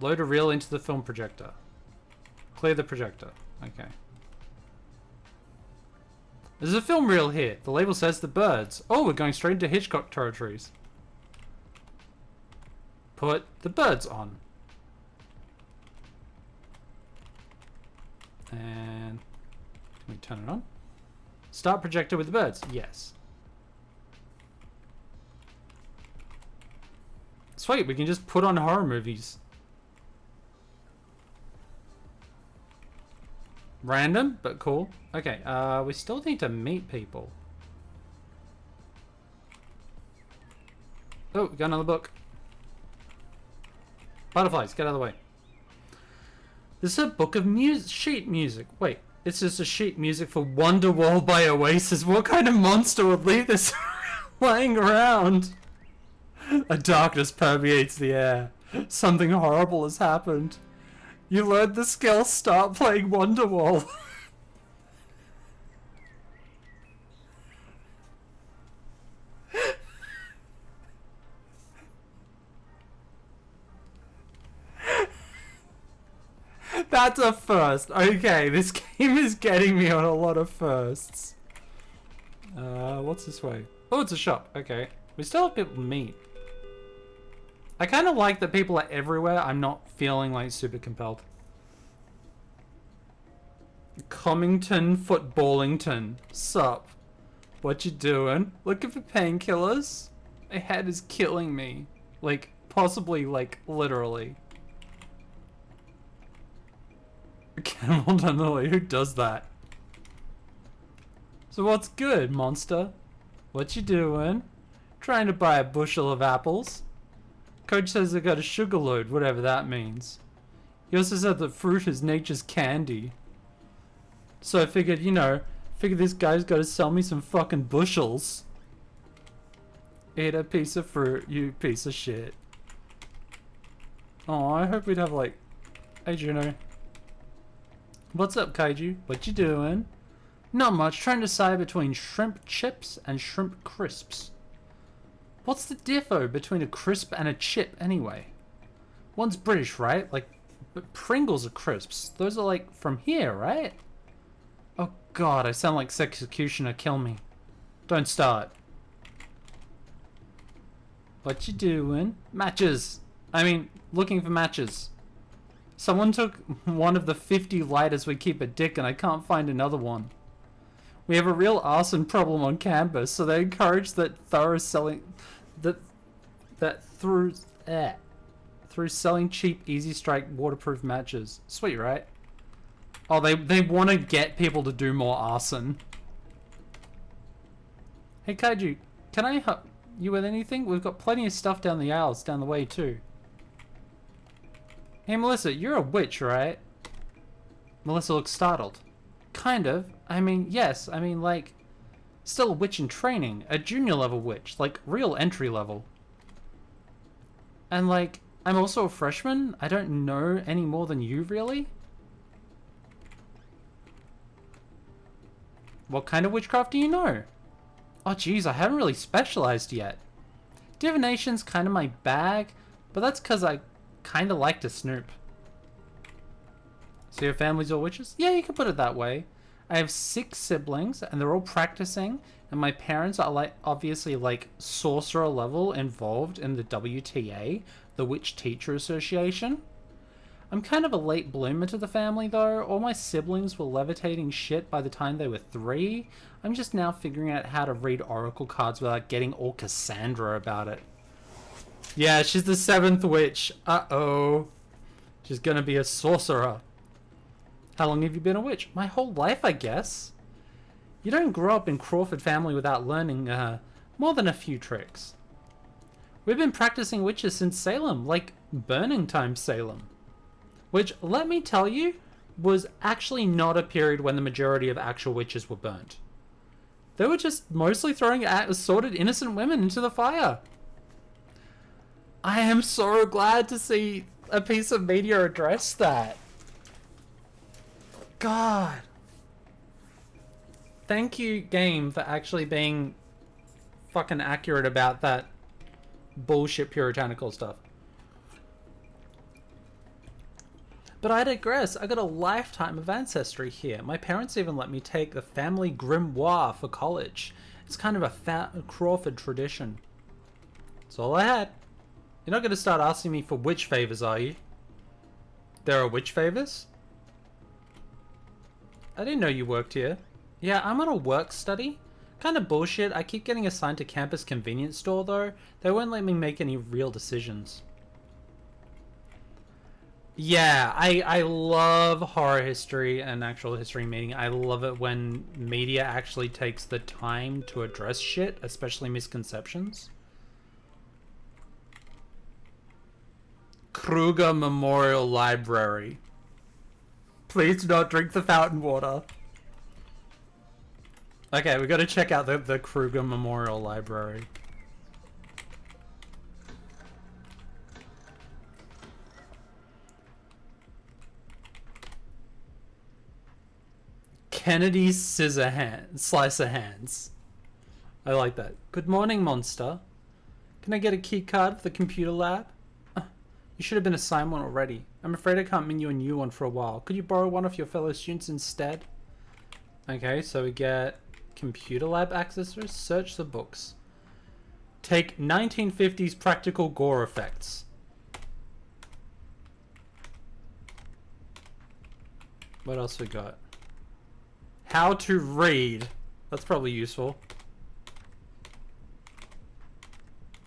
Load a reel into the film projector. Clear the projector. Okay. There's a film reel here. The label says The Birds. Oh, we're going straight into Hitchcock territories. Put The Birds on. And can we turn it on? Start projector with the birds. Yes. Sweet, we can just put on horror movies. Random, but cool. Okay, we still need to meet people. Oh, we got another book. Butterflies, get out of the way. This is a book of sheet music. Wait, it's just a sheet music for Wonderwall by Oasis. What kind of monster would leave this lying around? A darkness permeates the air. Something horrible has happened. You learned the skill, start playing Wonderwall. That's a first. Okay, this game is getting me on a lot of firsts. What's this way? Oh, it's a shop. Okay. We still have people to meet. I kind of like that people are everywhere. I'm not feeling like super compelled. Comington Footballington. Sup? What you doing? Looking for painkillers? My head is killing me. Like, possibly, like, literally. Camel Dunley, who does that? So what's good, monster? What you doing? Trying to buy a bushel of apples. Coach says I got a sugar load, whatever that means. He also said that fruit is nature's candy. So I figured, you know, this guy's got to sell me some fucking bushels. Eat a piece of fruit, you piece of shit. Oh, I hope we'd have like... Hey Juno. What's up, Kaiju? What you doing? Not much, trying to decide between shrimp chips and shrimp crisps. What's the diffo between a crisp and a chip anyway? One's British, right? Like, but Pringles are crisps. Those are like from here, right? Oh god, I sound like Sexecutioner, kill me. Don't start. What you doing? Matches. I mean, looking for matches. Someone took one of the 50 lighters we keep at Dick and I can't find another one. We have a real arson problem on campus, so they encourage that thorough selling... through selling cheap, easy strike, waterproof matches. Sweet, right? Oh, they want to get people to do more arson. Hey Kaiju, can I help you with anything? We've got plenty of stuff down the aisles, down the way too. Hey Melissa, you're a witch, right? Melissa looks startled. Kind of. I mean, yes. I mean, like, still a witch in training. A junior level witch. Like, real entry level. And, like, I'm also a freshman. I don't know any more than you, really. What kind of witchcraft do you know? Oh, geez, I haven't really specialized yet. Divination's kind of my bag, but that's because I kind of like to snoop. So your family's all witches? Yeah, you can put it that way. I have 6 siblings, and they're all practicing, and my parents are like obviously like sorcerer level involved in the WTA, the Witch Teacher Association. I'm kind of a late bloomer to the family though. All my siblings were levitating shit by the time they were 3. I'm just now figuring out how to read oracle cards without getting all Cassandra about it. Yeah, she's the 7th witch. Uh-oh. She's gonna be a sorcerer. How long have you been a witch? My whole life, I guess. You don't grow up in Crawford family without learning more than a few tricks. We've been practicing witches since Salem, like burning time Salem. Which, let me tell you, was actually not a period when the majority of actual witches were burnt. They were just mostly throwing assorted innocent women into the fire. I am so glad to see a piece of media address that. God. Thank you, game, for actually being fucking accurate about that bullshit puritanical stuff. But I digress. I got a lifetime of ancestry here. My parents even let me take the family grimoire for college. It's kind of a Crawford tradition. That's all I had. You're not going to start asking me for witch favors, are you? There are witch favors? I didn't know you worked here. Yeah, I'm on a work study. Kind of bullshit. I keep getting assigned to campus convenience store though. They won't let me make any real decisions. Yeah, I love horror history and actual history meeting. I love it when media actually takes the time to address shit, especially misconceptions. Kruger Memorial Library. Please do not drink the fountain water. Okay, we gotta check out the Kruger Memorial Library. Kennedy's slice of hands. I like that. Good morning, monster. Can I get a key card for the computer lab? You should have been assigned one already. I'm afraid I can't mint you a new one for a while. Could you borrow one of your fellow students instead? Okay, so we get computer lab accessors. Search the books. Take 1950s practical gore effects. What else we got? How to read. That's probably useful.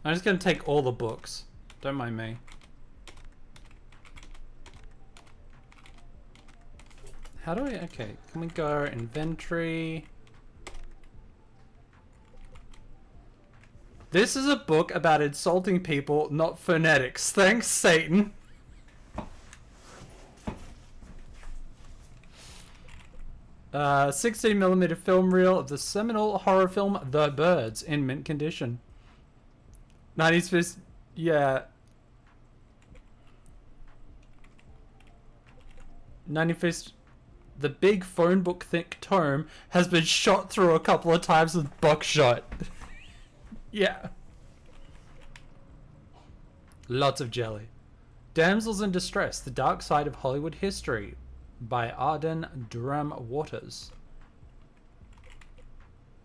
I'm just gonna take all the books. Don't mind me. How do I... Okay, can we go inventory? This is a book about insulting people, not phonetics. Thanks, Satan. 16mm film reel of the seminal horror film The Birds in mint condition. 90s fist... Yeah. 95th... The big phone book thick tome has been shot through a couple of times with buckshot. Yeah. Lots of jelly. Damsels in Distress, The Dark Side of Hollywood History by Arden Durham Waters.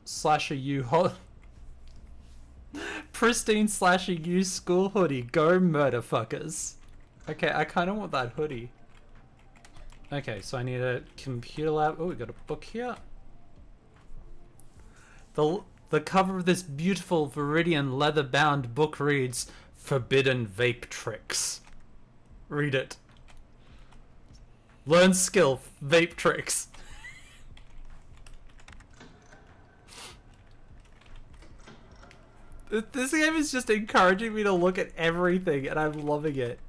Slasher U Pristine Slasher U school hoodie. Go murderfuckers. Okay, I kind of want that hoodie. Okay, so I need a computer lab. Oh, we got a book here. The cover of this beautiful Viridian leather-bound book reads, Forbidden Vape Tricks. Read it. Learn skill, vape tricks. This game is just encouraging me to look at everything, and I'm loving it.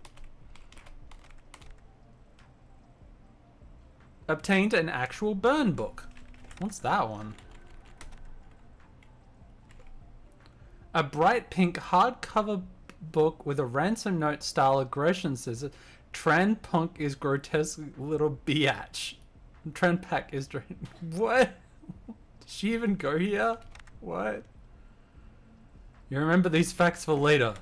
Obtained an actual burn book. What's that one? A bright pink hardcover book with a ransom note style aggression says Tran Punk is grotesque little biatch. Tran Pack is... What? Did she even go here? What? You remember these facts for later.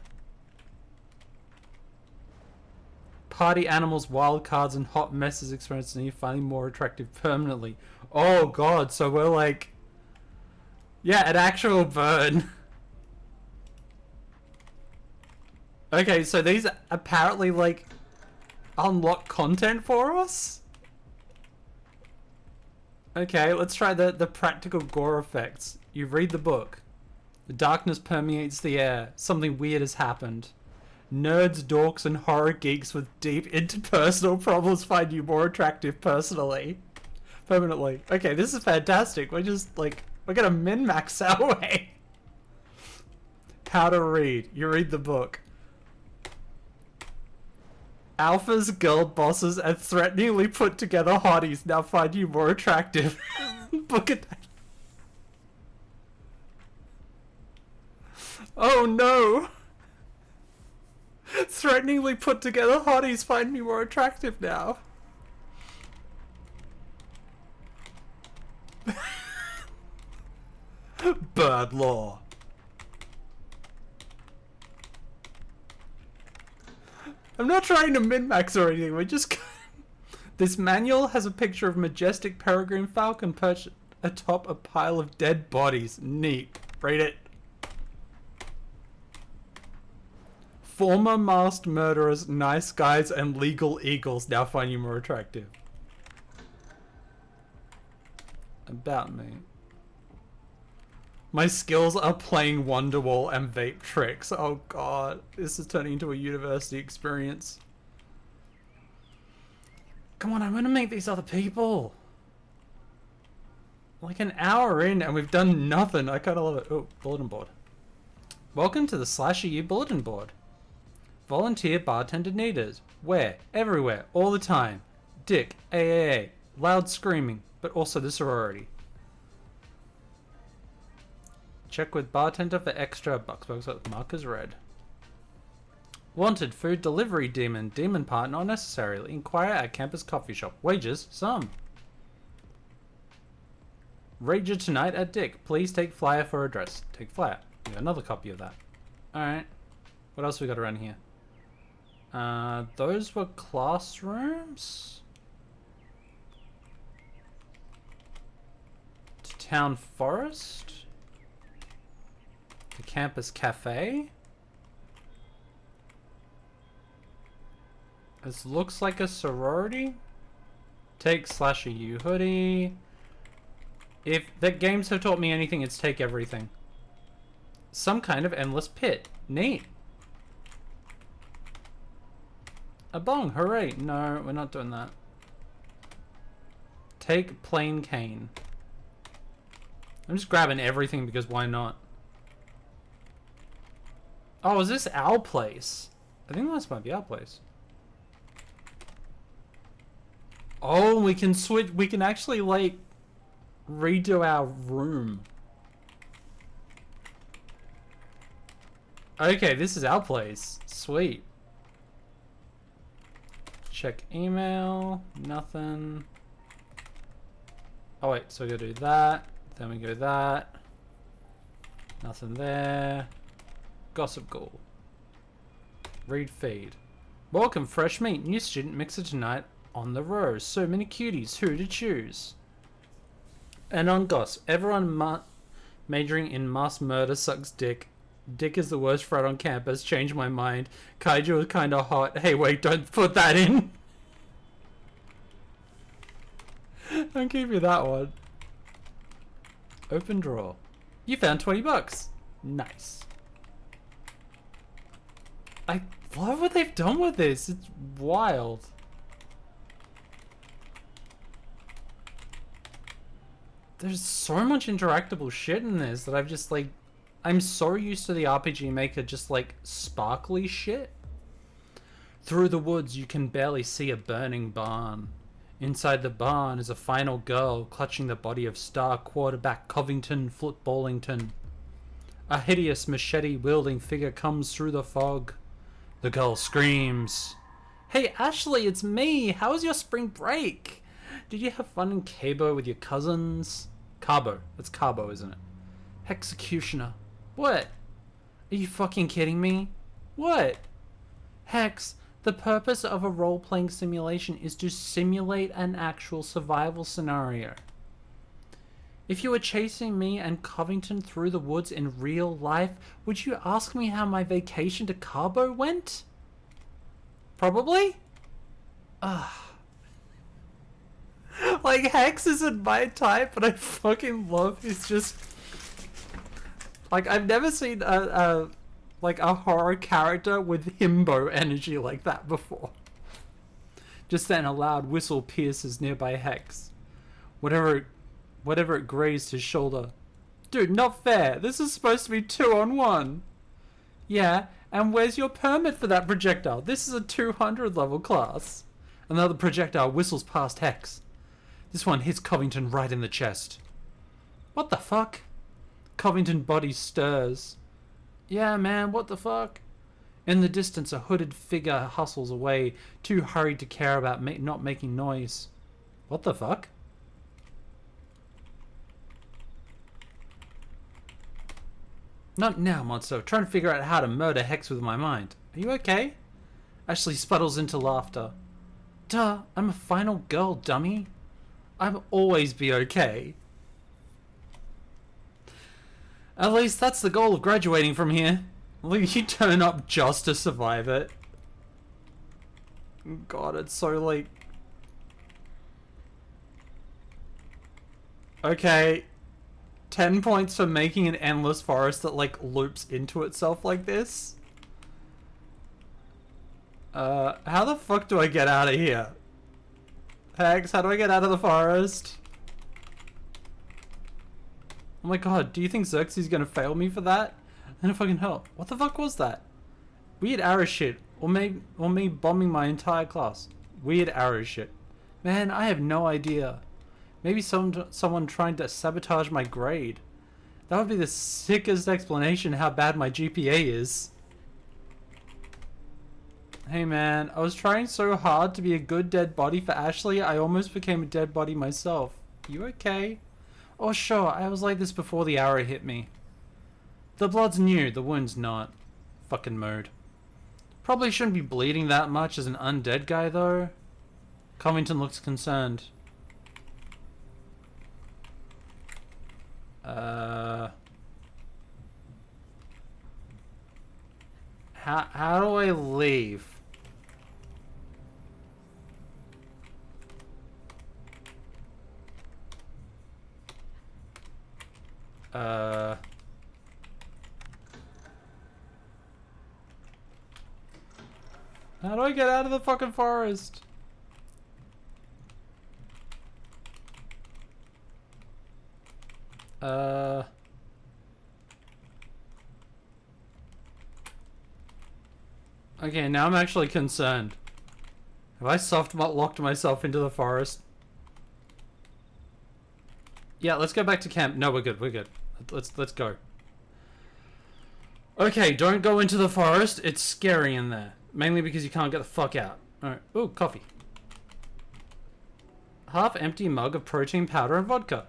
Party animals, wild cards, and hot messes experience and you finding more attractive permanently. Oh god, so we're like... Yeah, an actual burn. Okay, so these apparently like unlock content for us? Okay, let's try the practical gore effects. You read the book. The darkness permeates the air. Something weird has happened. Nerds, dorks, and horror geeks with deep interpersonal problems find you more attractive personally. Permanently. Okay, this is fantastic. We're just like, we're gonna min-max our way. How to read. You read the book. Alphas, girl bosses, and threateningly put together hotties now find you more attractive. Book it. Oh no! Threateningly put together hotties find me more attractive now. Bird law. I'm not trying to min-max or anything, we're just... This manual has a picture of majestic peregrine falcon perched atop a pile of dead bodies. Neat. Read it. Former masked murderers, nice guys, and legal eagles now find you more attractive. About me. My skills are playing Wonderwall and vape tricks. Oh god, this is turning into a university experience. Come on, I'm gonna meet these other people. Like an hour in and we've done nothing. I kinda love it. Oh, bulletin board. Welcome to the Slasher U bulletin board. Volunteer bartender needed. Where? Everywhere. All the time. Dick. AAA. Loud screaming. But also the sorority. Check with bartender for extra bucks. Markers red. Wanted food delivery demon. Demon part not necessarily. Inquire at campus coffee shop. Wages? Some. Rager tonight at Dick. Please take flyer for address. Take flyer. We got another copy of that. Alright. What else we got around here? Those were classrooms. To town forest. The campus cafe. This looks like a sorority. Take /U hoodie. If the games have taught me anything, it's take everything. Some kind of endless pit. Neat. A bong, hooray. No, we're not doing that. Take plain cane. I'm just grabbing everything because why not? Oh, is this our place? I think this might be our place. Oh, we can switch. We can actually, like, redo our room. Okay, this is our place. Sweet. Check email. Nothing. Oh, wait. So we go do that. Then we go that. Nothing there. Gossip Ghoul. Read feed. Welcome, fresh meat. New student mixer tonight on the row. So many cuties. Who to choose? And on Goss. Everyone majoring in mass murder sucks dick. Dick is the worst frat on campus. Changed my mind. Kaiju is kinda hot. Hey, wait, don't put that in. I'll give you that one. Open drawer. You found 20 bucks. Nice. I love what they've done with this. It's wild. There's so much interactable shit in this that I've just like... I'm so used to the RPG Maker just like sparkly shit. Through the woods you can barely see a burning barn. Inside the barn is a final girl clutching the body of star quarterback Covington Footballington. A hideous machete-wielding figure comes through the fog. The girl screams. Hey Ashley, it's me! How was your spring break? Did you have fun in Cabo with your cousins? Cabo. That's Cabo, isn't it? Hexecutioner. What? Are you fucking kidding me? What? Hex, the purpose of a role-playing simulation is to simulate an actual survival scenario. If you were chasing me and Covington through the woods in real life, would you ask me how my vacation to Cabo went? Probably? Ugh. Like, Hex isn't my type, but I fucking love his just... Like, I've never seen a horror character with himbo energy like that before. Just then a loud whistle pierces nearby Hex. Whatever it grazed his shoulder. Dude, not fair. This is supposed to be 2-on-1. Yeah, and where's your permit for that projectile? This is a 200 level class. Another projectile whistles past Hex. This one hits Covington right in the chest. What the fuck? Covington's body stirs. Yeah, man, what the fuck? In the distance, a hooded figure hustles away, too hurried to care about not making noise. What the fuck? Not now, monster. Trying to figure out how to murder Hex with my mind. Are you okay? Ashley sputtles into laughter. Duh, I'm a final girl, dummy. I'll always be okay. At least that's the goal of graduating from here. Like, you turn up just to survive it. God, it's so like... Okay. 10 points for making an endless forest that, like, loops into itself like this. How the fuck do I get out of here? Hex, how do I get out of the forest? Oh my god, do you think Xerxes is gonna fail me for that? And fucking hell, what the fuck was that? Weird arrow shit. Or me bombing my entire class. Weird arrow shit. Man, I have no idea. Maybe someone trying to sabotage my grade. That would be the sickest explanation how bad my GPA is. Hey man, I was trying so hard to be a good dead body for Ashley, I almost became a dead body myself. You okay? Oh sure, I was like this before the arrow hit me. The blood's new, the wound's not. Fucking mode. Probably shouldn't be bleeding that much as an undead guy, though. Covington looks concerned. How do I leave? How do I get out of the fucking forest? Okay, now I'm actually concerned. Have I soft locked myself into the forest? Yeah, let's go back to camp. No, we're good. We're good. Let's go. Okay, don't go into the forest. It's scary in there. Mainly because you can't get the fuck out. Alright. Ooh, coffee. Half empty mug of protein powder and vodka.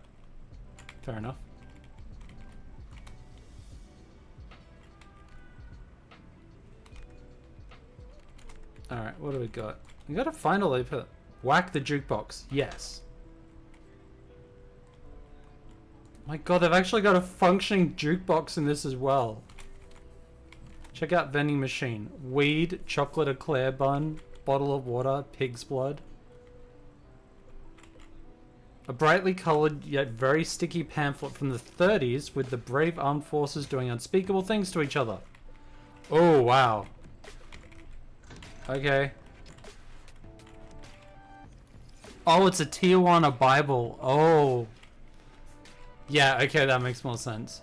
Fair enough. Alright, what do we got? We gotta finally whack the jukebox. Yes. My god, they've actually got a functioning jukebox in this as well. Check out vending machine. Weed, chocolate eclair bun, bottle of water, pig's blood. A brightly coloured yet very sticky pamphlet from the 30s with the brave armed forces doing unspeakable things to each other. Oh, wow. Okay. Oh, it's a Tijuana Bible. Oh. Yeah, okay, that makes more sense.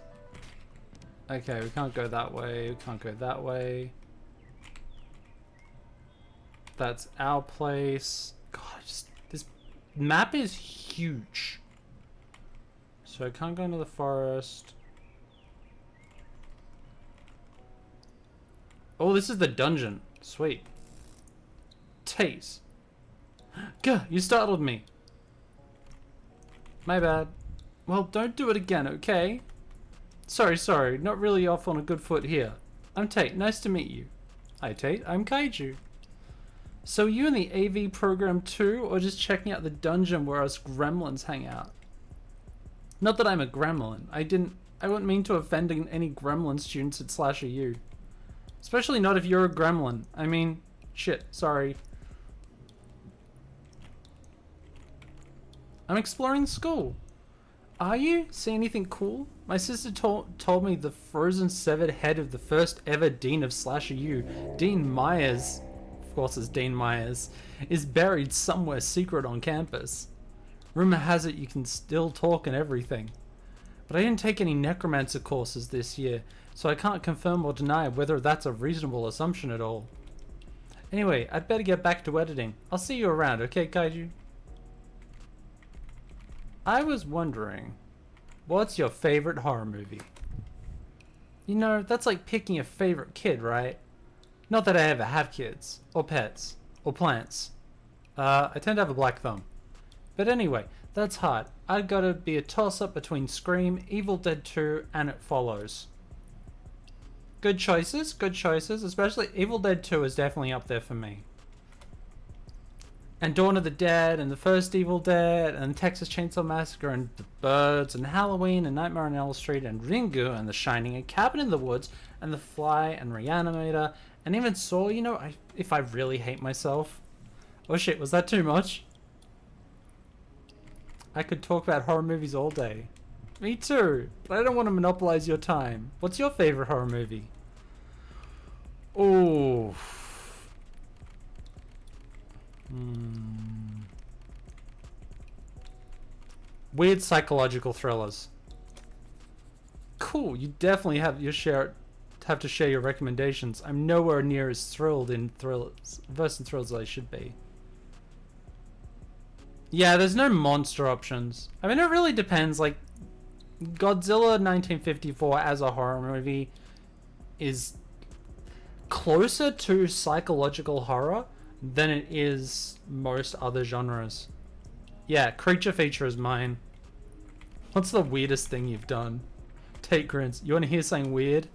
Okay, we can't go that way. We can't go that way. That's our place. God, this map is huge. So I can't go into the forest. Oh, this is the dungeon. Sweet. Tease. Gah, you startled me. My bad. Well, don't do it again, okay? Sorry, not really off on a good foot here. I'm Tate, nice to meet you. Hi Tate, I'm Kaiju. So are you in the AV program too, or just checking out the dungeon where us gremlins hang out? Not that I'm a gremlin. I wouldn't mean to offend any gremlin students at Slasher U. Especially not if you're a gremlin. I mean, shit, sorry. I'm exploring the school. Are you? See anything cool? My sister told me the frozen severed head of the first ever dean of Slasher U, Dean Myers, of course it's Dean Myers, is buried somewhere secret on campus. Rumor has it you can still talk and everything. But I didn't take any necromancer courses this year, so I can't confirm or deny whether that's a reasonable assumption at all. Anyway, I'd better get back to editing. I'll see you around, okay, Kaiju? I was wondering, what's your favorite horror movie? You know, that's like picking a favorite kid, right? Not that I ever have kids, or pets, or plants. I tend to have a black thumb. But anyway, that's hard. I've got to be a toss-up between Scream, Evil Dead 2, and It Follows. Good choices, especially Evil Dead 2 is definitely up there for me. And Dawn of the Dead, and the first Evil Dead, and Texas Chainsaw Massacre, and The Birds, and Halloween, and Nightmare on Elm Street, and Ringu, and The Shining, and Cabin in the Woods, and The Fly, and Reanimator, and even Saw, you know, if I really hate myself. Oh shit, was that too much? I could talk about horror movies all day. Me too, but I don't want to monopolize your time. What's your favorite horror movie? Oh. Weird psychological thrillers. Cool, you definitely have to share your recommendations. I'm nowhere near as thrilled in verse and thrills as I should be. Yeah, there's no monster options. I mean, it really depends. Like, Godzilla 1954 as a horror movie is closer to psychological horror than it is most other genres. Yeah, creature feature is mine. What's the weirdest thing you've done? Tate grins. You want to hear something weird?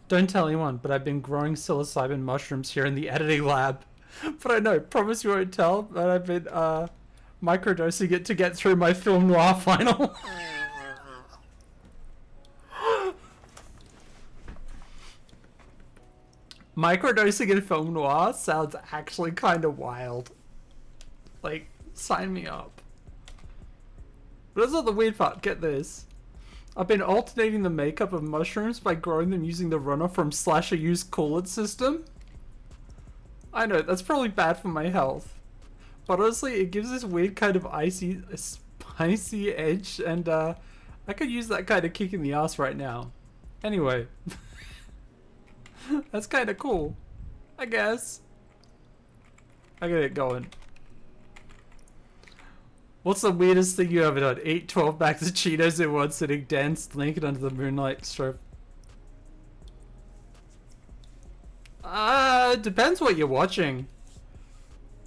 Don't tell anyone, but I've been growing psilocybin mushrooms here in the editing lab. But I know, promise you won't tell, but I've been microdosing it to get through my film noir final. Microdosing in film noir sounds actually kind of wild. Like, sign me up. But that's not the weird part, get this. I've been alternating the makeup of mushrooms by growing them using the runoff from Slasher U's coolant system. I know, that's probably bad for my health. But honestly, it gives this weird kind of icy, spicy edge, and I could use that kind of kick in the ass right now. Anyway. That's kind of cool, I guess. I gotta get going. What's the weirdest thing you ever done? Eat 12 bags of Cheetos in one sitting, dance naked under the moonlight strobe. Depends what you're watching.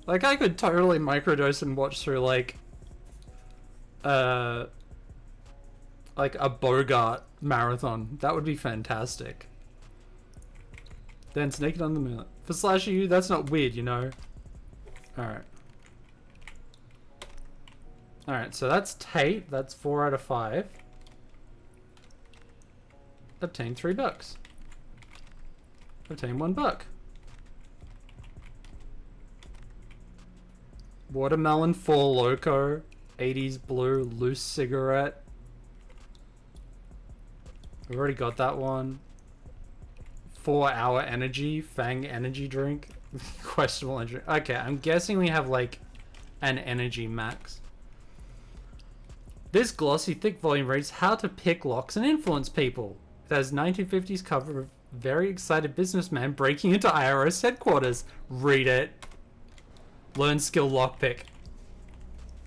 Like, I could totally microdose and watch through, like a Bogart marathon. That would be fantastic. Dance naked on the moonlight. For Slasher U, that's not weird, you know? Alright. Alright, so that's Tate. That's 4 out of 5. Obtained $3. Obtained $1. Watermelon 4 Loco. 80s blue loose cigarette. We've already got that one. 4 hour energy. Fang energy drink. Questionable energy. Okay, I'm guessing we have like an energy max. This glossy, thick volume reads How to Pick Locks and Influence People. It has 1950s cover of a very excited businessman breaking into IRS headquarters. Read it. Learn skill lockpick.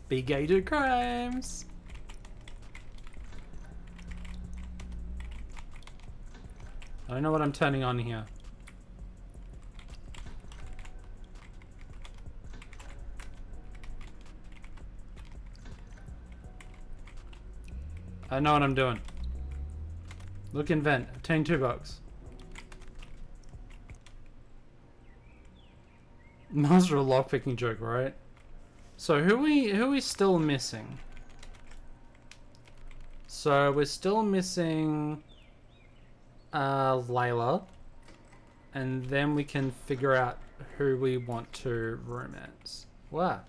Be gay to crimes. I don't know what I'm turning on here. I know what I'm doing. Look in vent. Obtain $2. Master of lockpicking joke, right? So who we still missing? So we're still missing Layla. And then we can figure out who we want to romance. Wow.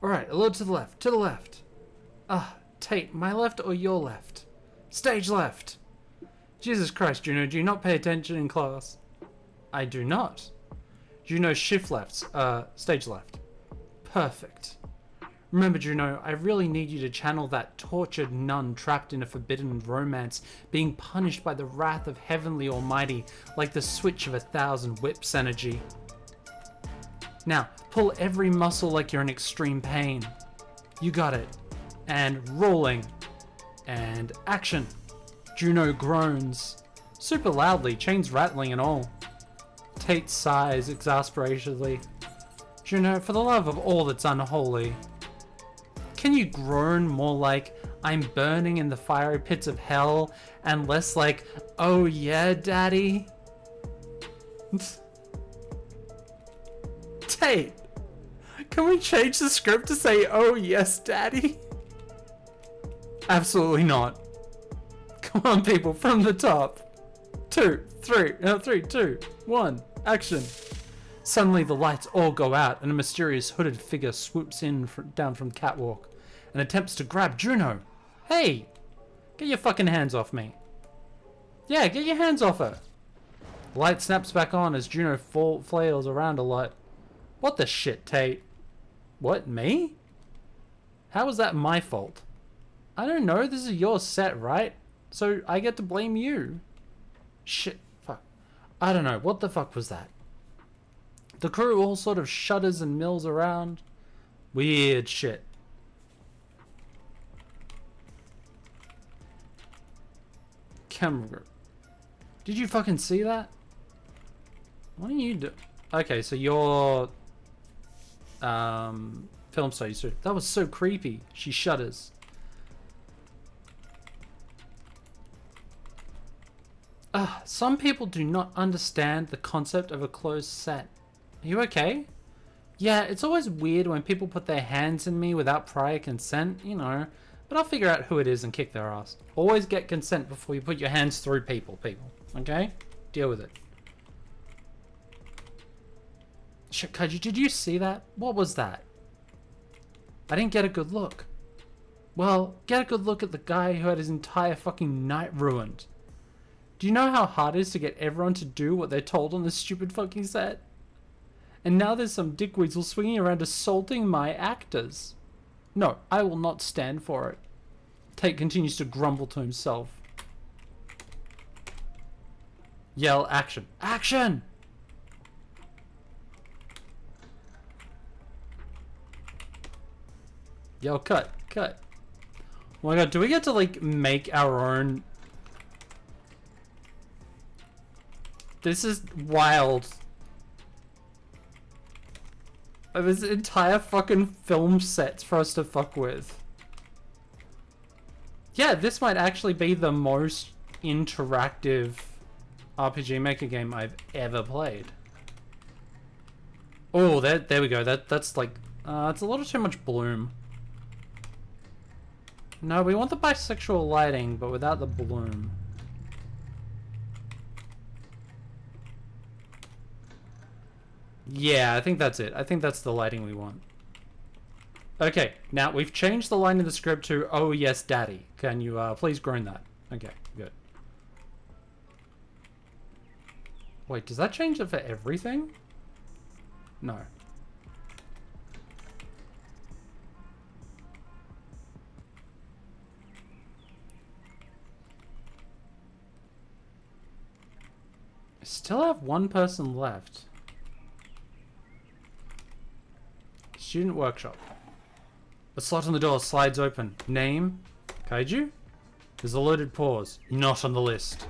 Alright, a little to the left. To the left. Ah. Tate, my left or your left? Stage left. Jesus Christ, Juno, do you not pay attention in class? I do not. Juno, shift left. Stage left. Perfect. Remember, Juno, I really need you to channel that tortured nun trapped in a forbidden romance, being punished by the wrath of Heavenly Almighty, like the switch of 1,000 whips energy. Now, pull every muscle like you're in extreme pain. You got it. And rolling. And action. Juno groans. Super loudly, chains rattling and all. Tate sighs exasperatedly. Juno, for the love of all that's unholy. Can you groan more like, I'm burning in the fiery pits of hell, and less like, oh yeah, daddy? Tate, can we change the script to say, oh yes, daddy? Absolutely not. Come on, people, from the top. 3, 2, 1, action. Suddenly the lights all go out and a mysterious hooded figure swoops in down from the catwalk and attempts to grab Juno. Hey, get your fucking hands off me. Yeah, get your hands off her. The light snaps back on as Juno flails around a lot. What the shit, Tate? What, me? How was that my fault? I don't know, this is your set, right? So I get to blame you. Shit, fuck. I don't know, what the fuck was that? The crew all sort of shudders and mills around. Weird shit. Camera group. Did you fucking see that? What are you doing? Okay, so you're... film studies. That was so creepy. She shudders. Some people do not understand the concept of a closed set. Are you okay? Yeah, it's always weird when people put their hands in me without prior consent, you know. But I'll figure out who it is and kick their ass. Always get consent before you put your hands through people. Okay? Deal with it. Shit, Kaiji, did you see that? What was that? I didn't get a good look. Well, get a good look at the guy who had his entire fucking night ruined. Do you know how hard it is to get everyone to do what they're told on this stupid fucking set? And now there's some dickweasel swinging around assaulting my actors. No, I will not stand for it. Tate continues to grumble to himself. Yell, action. Action! Yell, cut. Oh my god, do we get to, like, make our own... This is wild. There's entire fucking film sets for us to fuck with. Yeah, this might actually be the most interactive RPG Maker game I've ever played. Oh, there we go. That's like... it's a little too much bloom. No, we want the bisexual lighting, but without the bloom. Yeah, I think that's it. I think that's the lighting we want. Okay, now we've changed the line in the script to, "Oh yes, daddy. Can you please groan that?" Okay, good. Wait, does that change it for everything? No. I still have one person left. Student workshop. The slot on the door slides open. Name? Kaiju? There's a loaded pause. Not on the list.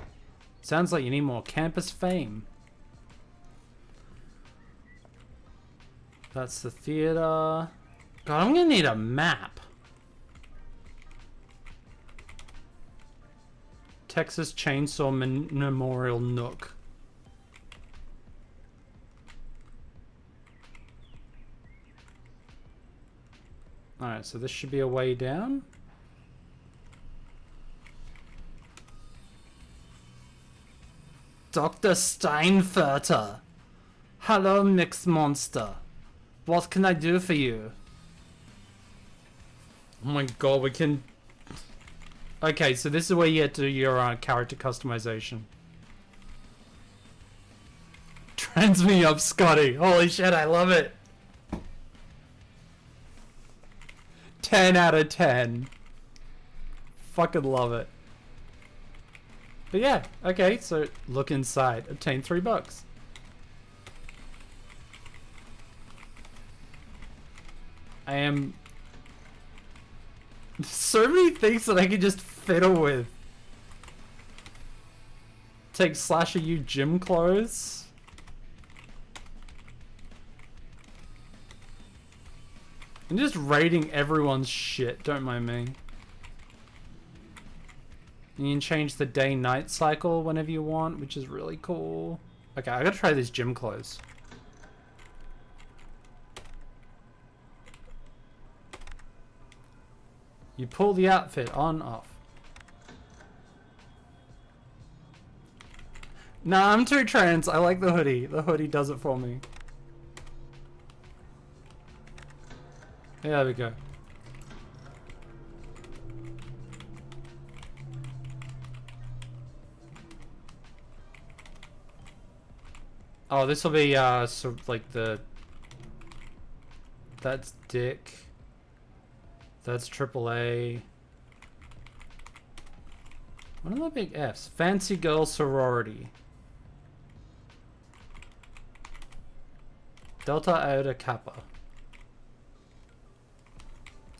Sounds like you need more campus fame. That's the theater. God, I'm gonna need a map. Texas Chainsaw Memorial Nook. Alright, so this should be a way down. Dr. Steinfurter. Hello, mixed monster. What can I do for you? Oh my god, we can... Okay, so this is where you get to do your character customization. Trans me up, Scotty. Holy shit, I love it. 10 out of 10. Fucking love it. But yeah, okay, so look inside. Obtain $3. I am... So many things that I can just fiddle with. Take Slasher U gym clothes. I'm just raiding everyone's shit, don't mind me. You can change the day-night cycle whenever you want, which is really cool. Okay, I gotta try these gym clothes. You pull the outfit on, off. Nah, I'm too trans. I like the hoodie. The hoodie does it for me. Yeah, there we go. Oh, this will be sort of like the... That's Dick. That's AAA. What are the big F's? Fancy Girl Sorority. Delta Iota Kappa.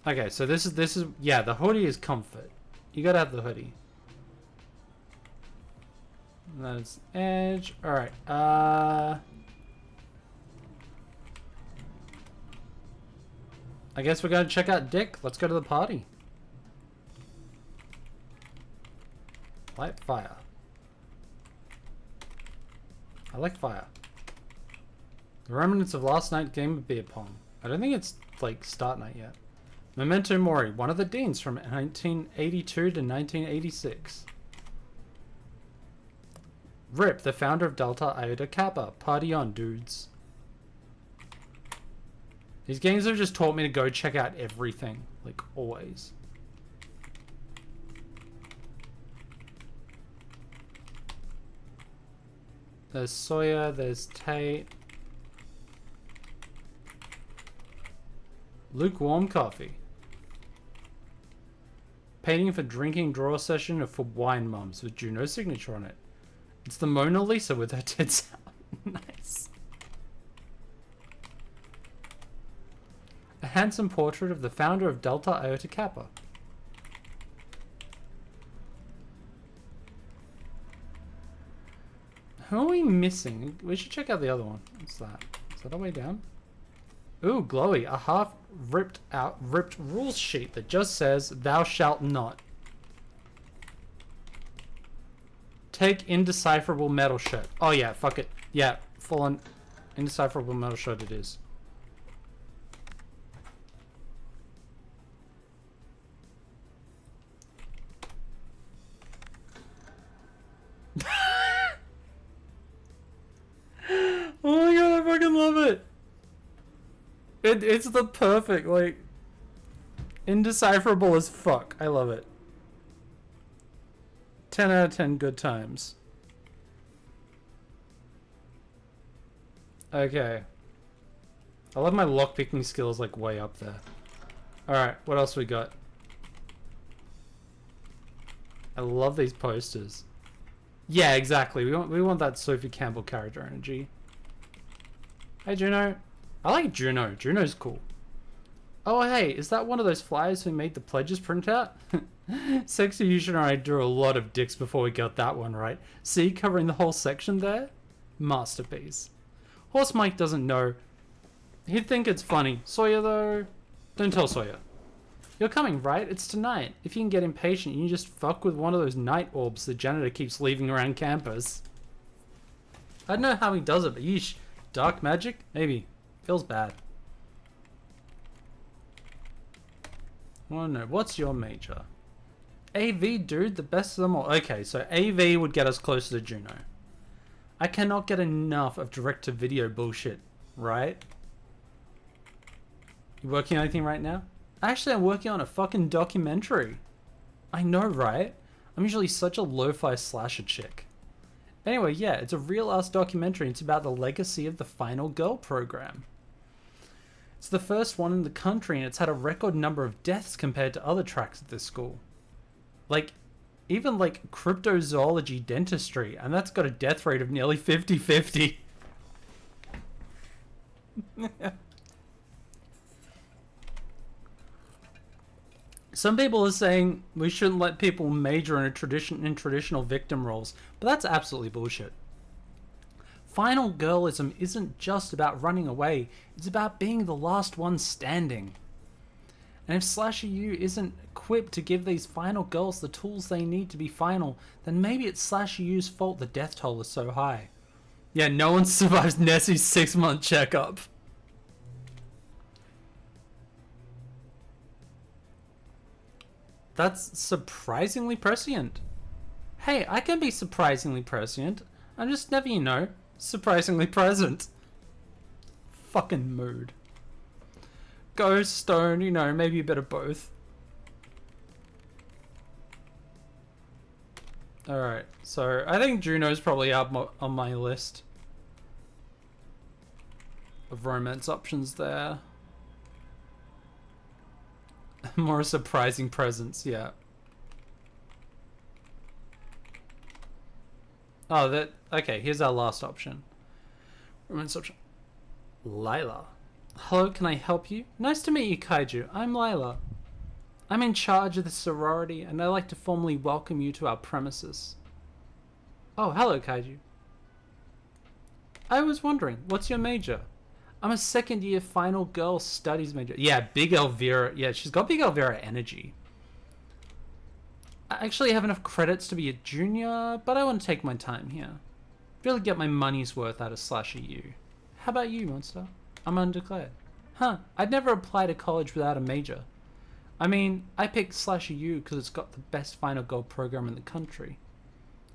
Okay, so this is yeah, the hoodie is comfort. You gotta have the hoodie. That's Edge. Alright, I guess we're gonna check out Dick. Let's go to the party. Light fire. I like fire. The remnants of last night's game of beer pong. I don't think it's like start night yet. Memento Mori, one of the deans from 1982 to 1986. Rip, the founder of Delta Iota Kappa. Party on, dudes. These games have just taught me to go check out everything, like always. There's Sawyer, there's Tate. Lukewarm coffee. Painting for drinking draw session or for wine mums with Juno's signature on it. It's the Mona Lisa with her tits out. Nice. A handsome portrait of the founder of Delta Iota Kappa. Who are we missing? We should check out the other one. What's that? Is that all the way down? Ooh, glowy. A half ripped rules sheet that just says, thou shalt not. Take indecipherable metal shirt. Oh yeah, fuck it. Yeah, full on indecipherable metal shirt it is. Oh my god, I fucking love it. It's the perfect, like, indecipherable as fuck. I love it. 10 out of 10 good times. Okay. I love my lockpicking skills, like, way up there. Alright, what else we got? I love these posters. Yeah, exactly. We want that Sophie Campbell character energy. Hey, Juno. I like Juno. Juno's cool. Oh, hey, is that one of those flyers who made the pledges printout? Sexy Yushin and I drew a lot of dicks before we got that one right. See, covering the whole section there? Masterpiece. Horse Mike doesn't know. He'd think it's funny. Sawyer, though? Don't tell Sawyer. You're coming, right? It's tonight. If you can get impatient, you can just fuck with one of those night orbs the janitor keeps leaving around campus. I don't know how he does it, but yeesh. Dark magic? Maybe. Feels bad. Oh no, what's your major? AV, dude, the best of them all. Okay, so AV would get us closer to Juno. I cannot get enough of direct-to-video bullshit, right? You working on anything right now? Actually, I'm working on a fucking documentary. I know, right? I'm usually such a lo-fi slasher chick. Anyway, yeah, it's a real-ass documentary. It's about the legacy of the Final Girl program. It's the first one in the country, and it's had a record number of deaths compared to other tracks at this school. Like, even like cryptozoology dentistry, and that's got a death rate of nearly 50-50. Some people are saying we shouldn't let people major in traditional victim roles, but that's absolutely bullshit. Final girlism isn't just about running away, it's about being the last one standing. And if Slasher U isn't equipped to give these final girls the tools they need to be final, then maybe it's Slasher U's fault the death toll is so high. Yeah, no one survives Nessie's 6-month checkup. That's surprisingly prescient. Hey, I can be surprisingly prescient. I'm just never, you know, surprisingly present. Fucking mood. Ghost, stone, you know, maybe a bit of both. Alright, so I think Juno's probably up on my list of romance options there. More surprising presence, yeah. Oh, that... Okay, here's our last option. Romance option. Lila. Hello, can I help you? Nice to meet you, Kaiju. I'm Lila. I'm in charge of the sorority, and I'd like to formally welcome you to our premises. Oh, hello, Kaiju. I was wondering, what's your major? I'm a second-year final girls studies major. Yeah, Big Elvira. Yeah, she's got Big Elvira energy. I actually have enough credits to be a junior, but I want to take my time here. Really get my money's worth out of Slasher U. How about you, Monster? I'm undeclared. Huh, I'd never apply to college without a major. I mean, I picked Slasher U because it's got the best final goal program in the country.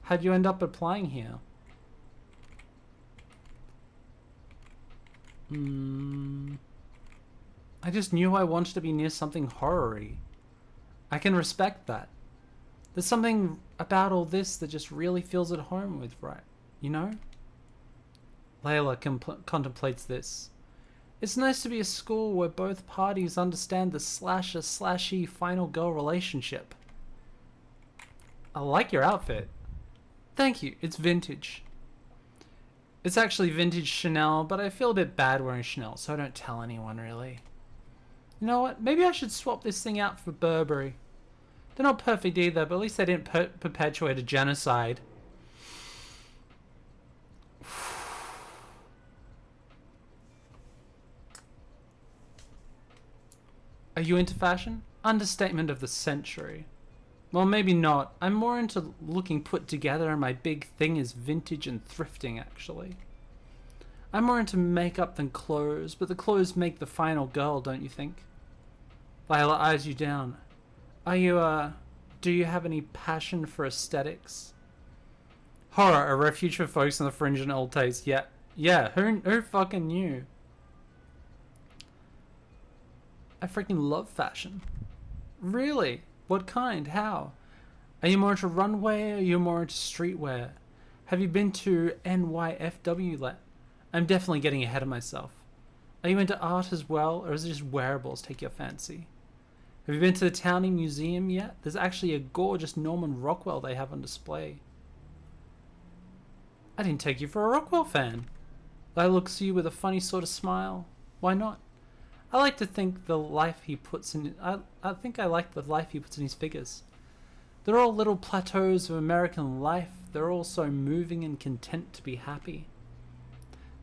How'd you end up applying here? I just knew I wanted to be near something horror-y. I can respect that. There's something about all this that just really feels at home with, right? You know? Layla contemplates this. It's nice to be a school where both parties understand the slashy final girl relationship. I like your outfit. Thank you, it's vintage. It's actually vintage Chanel, but I feel a bit bad wearing Chanel, so I don't tell anyone really. You know what? Maybe I should swap this thing out for Burberry. They're not perfect either, but at least they didn't perpetuate a genocide. Are you into fashion? Understatement of the century. Well, maybe not. I'm more into looking put together, and my big thing is vintage and thrifting, actually. I'm more into makeup than clothes, but the clothes make the final girl, don't you think? Viola eyes you down. Are you, do you have any passion for aesthetics? Horror, a refuge for folks on the fringe and old taste. Yeah, who fucking knew? I freaking love fashion. Really? What kind? How? Are you more into runway or are you more into streetwear? Have you been to NYFW yet? I'm definitely getting ahead of myself. Are you into art as well, or is it just wearables take your fancy? Have you been to the Townie Museum yet? There's actually a gorgeous Norman Rockwell they have on display. I didn't take you for a Rockwell fan. I looks at you with a funny sort of smile. Why not? I like to think the life he puts in. I think I like the life he puts in his figures. They're all little plateaus of American life. They're all so moving and content to be happy.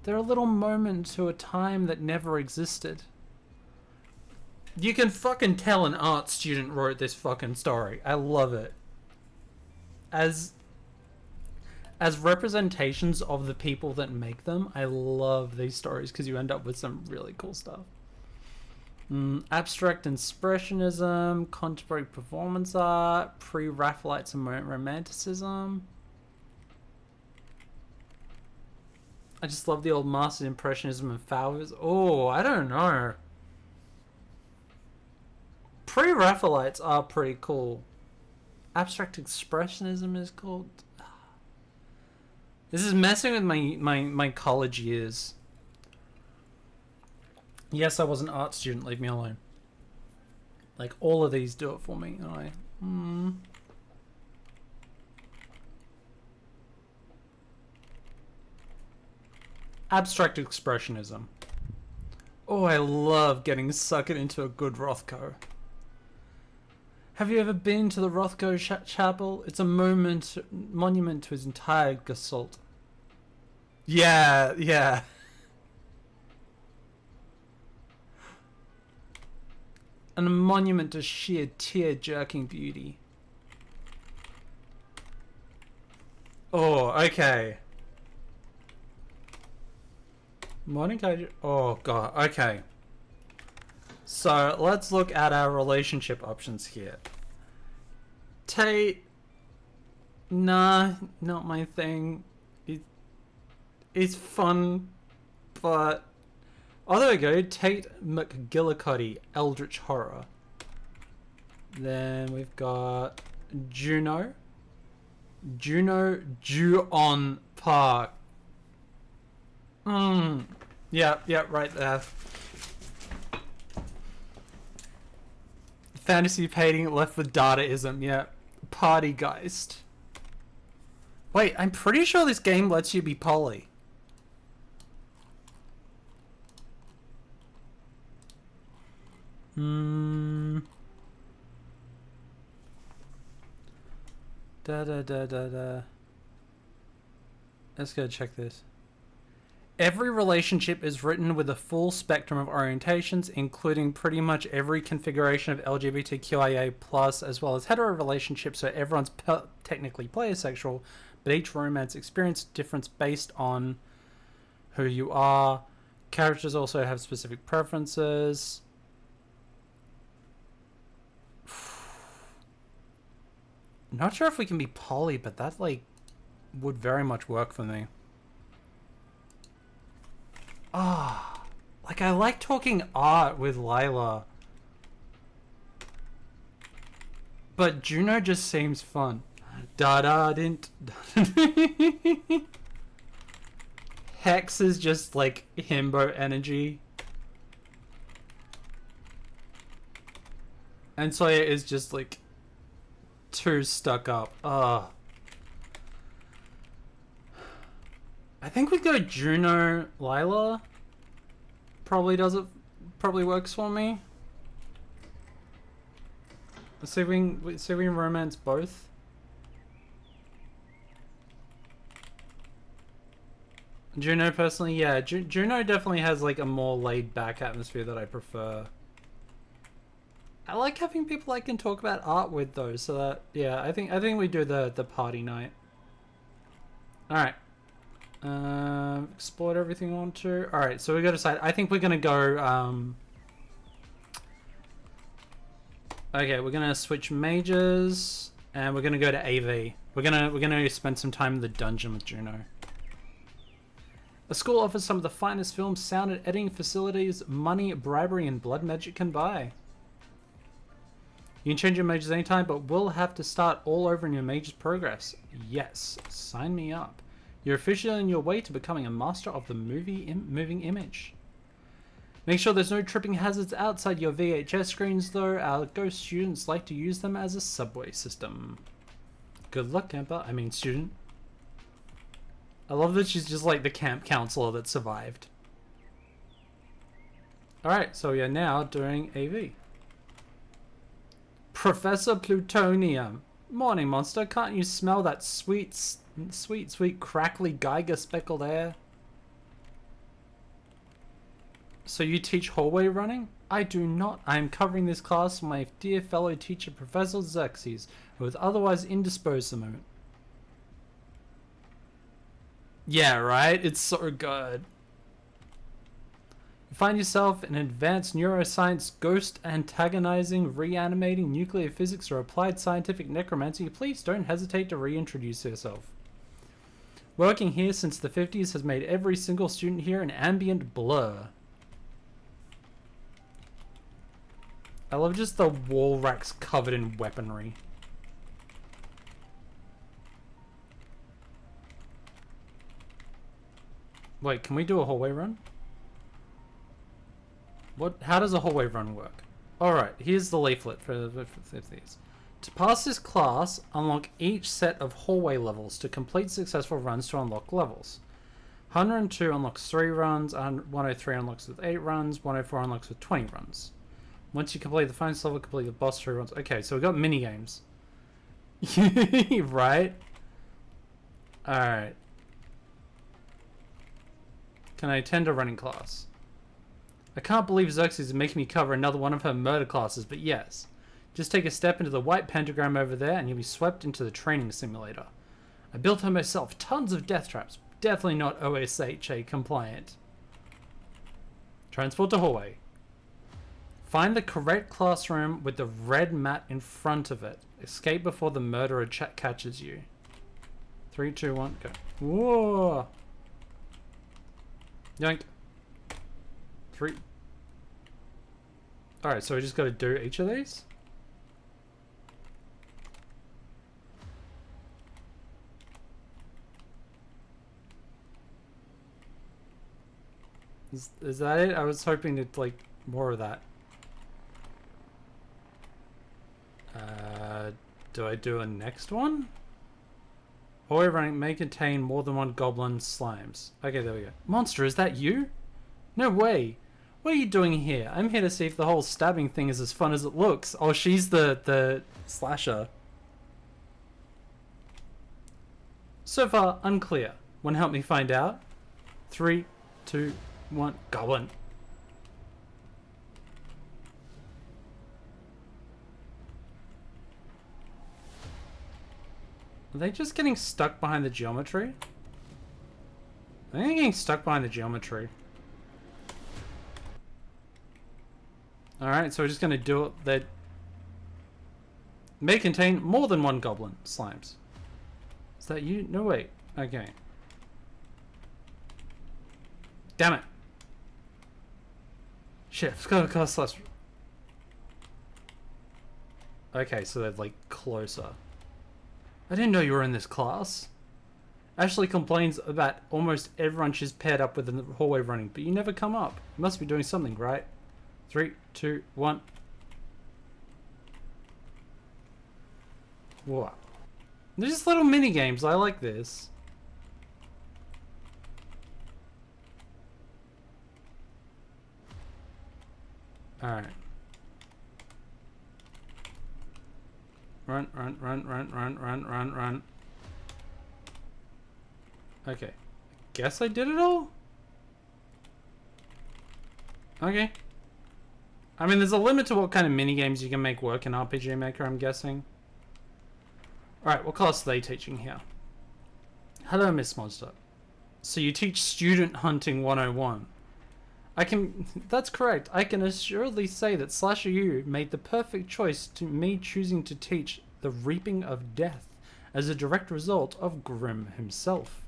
They're a little moment to a time that never existed. You can fucking tell an art student wrote this fucking story. I love it. As representations of the people that make them, I love these stories because you end up with some really cool stuff. Abstract expressionism, contemporary performance art, pre-Raphaelites and romanticism. I just love the old masters impressionism and Fauves. Oh, I don't know. Pre-Raphaelites are pretty cool. Abstract expressionism is called. This is messing with my college years. Yes, I was an art student. Leave me alone. Like, all of these do it for me. Abstract expressionism. Oh, I love getting sucked into a good Rothko. Have you ever been to the Rothko chapel? It's a monument to his entire gestalt. Yeah. And a monument to sheer tear-jerking beauty. Oh, okay. Morning, Kaiju. Oh, God. Okay. So, let's look at our relationship options here. Tate. Nah, not my thing. It's fun, but... Oh, there we go. Tate McGillicuddy, Eldritch Horror. Then we've got Juno. Ju-on Park. Yeah, right there. Fantasy painting left with Dadaism, yeah. Partygeist. Wait, I'm pretty sure this game lets you be poly. Let's go check this. Every relationship is written with a full spectrum of orientations, including pretty much every configuration of LGBTQIA+, as well as hetero relationships, so everyone's technically player sexual, but each romance experience difference based on who you are. Characters also have specific preferences. Not sure if we can be poly, but that like would very much work for me. Ah, like I like talking art with Lila, but Juno just seems fun. Da da dint. Hex is just like himbo energy, and Sawyer is just like too stuck up. I think we go Juno Lila. Probably works for me. Let's see if we can romance both. Juno personally, yeah, Juno definitely has like a more laid back atmosphere that I prefer. I like having people I can talk about art with though, so that yeah, I think we do the party night. Alright. Explored everything onto. Alright, so we gotta decide. I think we're gonna go okay, we're gonna switch mages and we're gonna go to AV. We're gonna spend some time in the dungeon with Juno. The school offers some of the finest film, sound, and editing facilities money, bribery, and blood magic can buy. You can change your mages anytime, but we'll have to start all over in your mage's progress. Yes, sign me up. You're officially on your way to becoming a master of the moving image. Make sure there's no tripping hazards outside your VHS screens though. Our ghost students like to use them as a subway system. Good luck, camper. I mean student. I love that she's just like the camp counselor that survived. Alright, so we are now doing AV. Professor Plutonium. Morning, monster. Can't you smell that sweet, crackly Geiger speckled air? So you teach hallway running? I do not. I am covering this class for my dear fellow teacher, Professor Xerxes, who is otherwise indisposed at the moment. Yeah, right? It's so good. You find yourself in advanced neuroscience, ghost antagonizing, reanimating, nuclear physics, or applied scientific necromancy, please don't hesitate to reintroduce yourself. Working here since the 50s has made every single student here an ambient blur. I love just the wall racks covered in weaponry. Wait, can we do a hallway run? What? How does a hallway run work? Alright, here's the leaflet for these. To pass this class, unlock each set of hallway levels to complete successful runs to unlock levels. 102 unlocks 3 runs, and 103 unlocks with 8 runs, 104 unlocks with 20 runs. Once you complete the finance level, complete the boss 3 runs. Okay, so we got mini games. Right? Alright. Can I attend a running class? I can't believe Xerxes is making me cover another one of her murder classes, but yes. Just take a step into the white pentagram over there and you'll be swept into the training simulator. I built her myself, tons of death traps. Definitely not OSHA compliant. Transport to hallway. Find the correct classroom with the red mat in front of it. Escape before the murderer catches you. 3, 2, 1, go. Whoa! Yoink. 3. Alright, so we just gotta do each of these? Is that it? I was hoping to like more of that. Do I do a next one? Hallway running may contain more than one goblin slimes. Okay, there we go. Monster, is that you? No way. What are you doing here? I'm here to see if the whole stabbing thing is as fun as it looks. Oh, she's the slasher. So far, unclear. Wanna help me find out? 3, 2, 1, goblin. Are they just getting stuck behind the geometry? I think they're getting stuck behind the geometry. Alright, so we're just gonna do it. That may contain more than one goblin slimes. Is that you? No, wait. Okay. Damn it. Shit, it's gotta cost less. Okay, so they're like closer. I didn't know you were in this class. Ashley complains about almost everyone she's paired up with in the hallway running, but you never come up. You must be doing something, right? 3, 2, 1. What? They're just little mini games. I like this. Alright. Run, run, run, run, run, run, run, run. Okay. Guess I did it all? Okay. I mean, there's a limit to what kind of mini games you can make work in RPG Maker, I'm guessing. Alright, what class are they teaching here? Hello, Miss Monster. So you teach Student Hunting 101. That's correct. I can assuredly say that Slasher U made the perfect choice to me choosing to teach the reaping of death as a direct result of Grimm himself.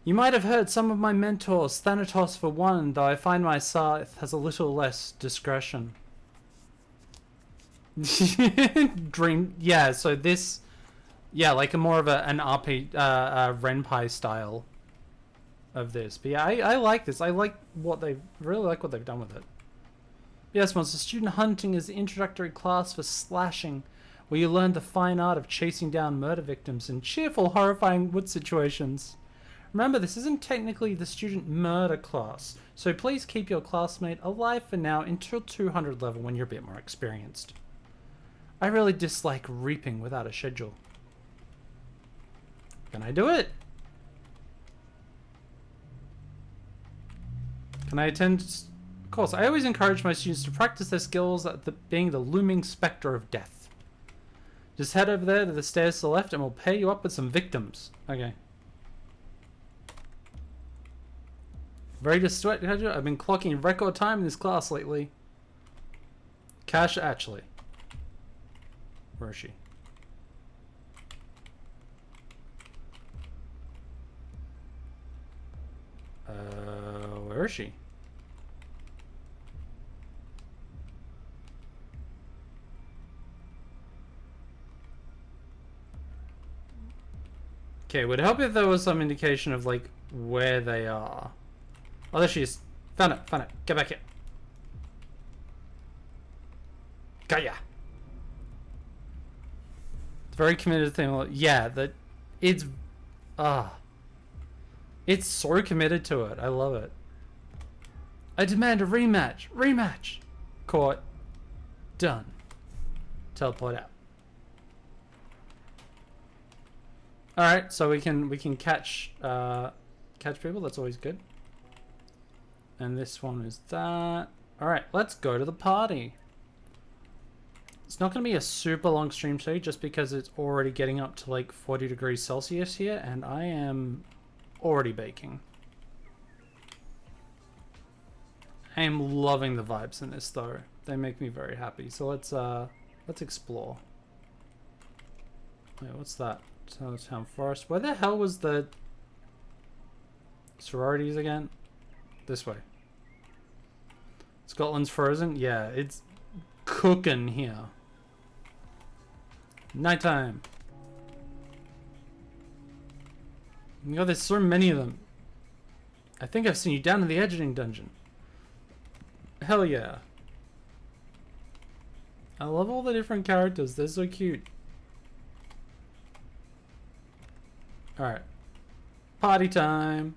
You might have heard some of my mentors, Thanatos for one, though I find my scythe has a little less discretion. Dream, yeah, so this, yeah, like a more of an Renpai style of this. But yeah, I like this. I like what really like what they've done with it. Yes, Monster, Student Hunting is the introductory class for slashing, where you learn the fine art of chasing down murder victims in cheerful, horrifying wood situations. Remember, this isn't technically the student murder class, so please keep your classmate alive for now until 200 level when you're a bit more experienced. I really dislike reaping without a schedule. Can I do it? Can I attend? Of course, I always encourage my students to practice their skills at being the looming spectre of death. Just head over there to the stairs to the left and we'll pair you up with some victims. Okay. Ready to sweat, I've been clocking record time in this class lately. Cash, actually. Where is she? Where is she? Okay, would help if there was some indication of like where they are. Oh, there she is. Found it, found it. Get back here. Got ya. It's very committed thing. Yeah, that it's it's so committed to it. I love it. I demand a rematch. Rematch. Caught. Done. Teleport out. All right, so we can catch people. That's always good. And this one is that. All right, let's go to the party. It's not going to be a super long stream today just because it's already getting up to like 40 degrees Celsius here and I am already baking. I am loving the vibes in this though. They make me very happy. So let's explore. Wait, what's that? Town Forest. Where the hell was the sororities again? This way. Scotland's frozen? Yeah, it's cooking here. Nighttime. God, there's so many of them. I think I've seen you down in the editing dungeon. Hell yeah. I love all the different characters. They're so cute. Alright. Party time.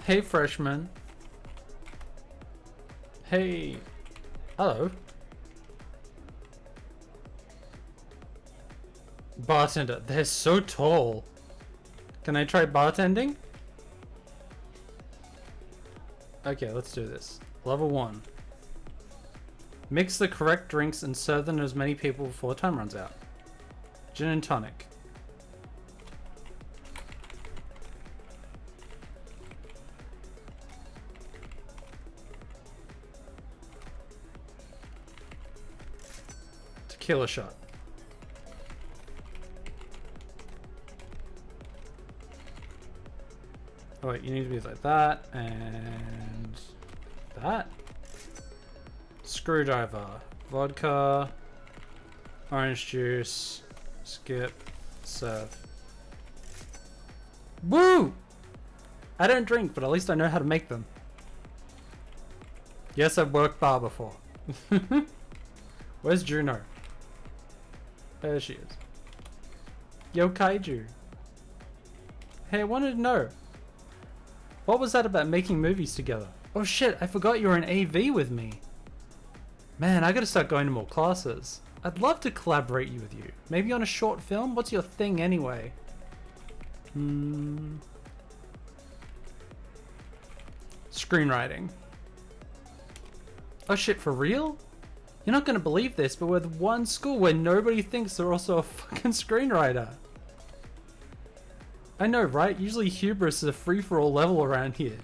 Hey, freshman. Hey. Hello. Bartender. They're so tall. Can I try bartending? Okay, let's do this. Level 1. Mix the correct drinks and serve them to as many people before time runs out. Gin and tonic. Tequila shot. Oh wait, you need to be like that and that. Screwdriver, vodka, orange juice, skip, serve. Woo! I don't drink, but at least I know how to make them. Yes, I've worked bar before. Where's Juno? There she is. Yo, Kaiju. Hey, I wanted to know. What was that about making movies together? Oh shit, I forgot you were in AV with me. Man, I gotta start going to more classes. I'd love to collaborate with you. Maybe on a short film? What's your thing anyway? Screenwriting. Oh shit, for real? You're not gonna believe this, but we're the one school where nobody thinks they're also a fucking screenwriter. I know, right? Usually hubris is a free-for-all level around here.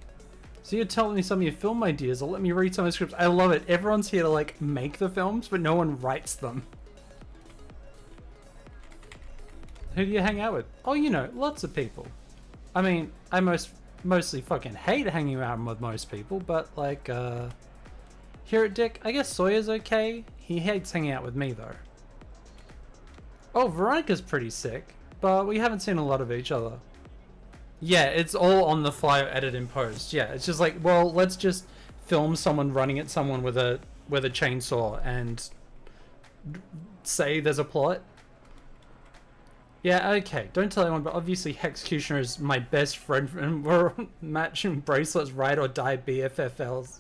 So you're telling me some of your film ideas, or let me read some of the scripts. I love it. Everyone's here to like make the films, but no one writes them. Who do you hang out with? Oh, you know, lots of people. I mean, I mostly fucking hate hanging out with most people, but like, here at Dick, I guess Sawyer's okay. He hates hanging out with me though. Oh, Veronica's pretty sick, but we haven't seen a lot of each other. Yeah, it's all on the fly or edit in post. Yeah, it's just like, well, let's just film someone running at someone with a chainsaw and say there's a plot. Yeah, okay, don't tell anyone, but obviously Hexecutioner is my best friend and we're matching bracelets, ride or die BFFLs.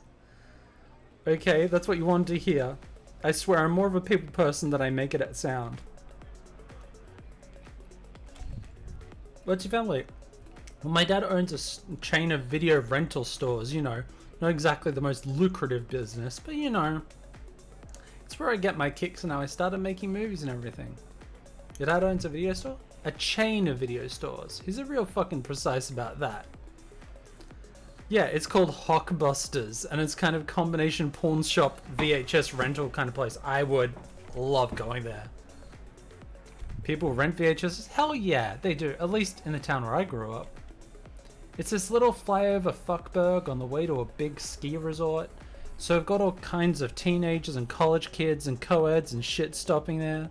Okay, that's what you wanted to hear. I swear I'm more of a people person than I make it sound. What's your family? Well, my dad owns a chain of video rental stores, you know. Not exactly the most lucrative business, but you know. It's where I get my kicks and how I started making movies and everything. Your dad owns a video store? A chain of video stores. He's a real fucking precise about that. Yeah, it's called Hawkbusters, and it's kind of combination pawn shop, VHS rental kind of place. I would love going there. People rent VHSs? Hell yeah, they do. At least in the town where I grew up. It's this little flyover fuckburg on the way to a big ski resort. So I've got all kinds of teenagers and college kids and co-eds and shit stopping there.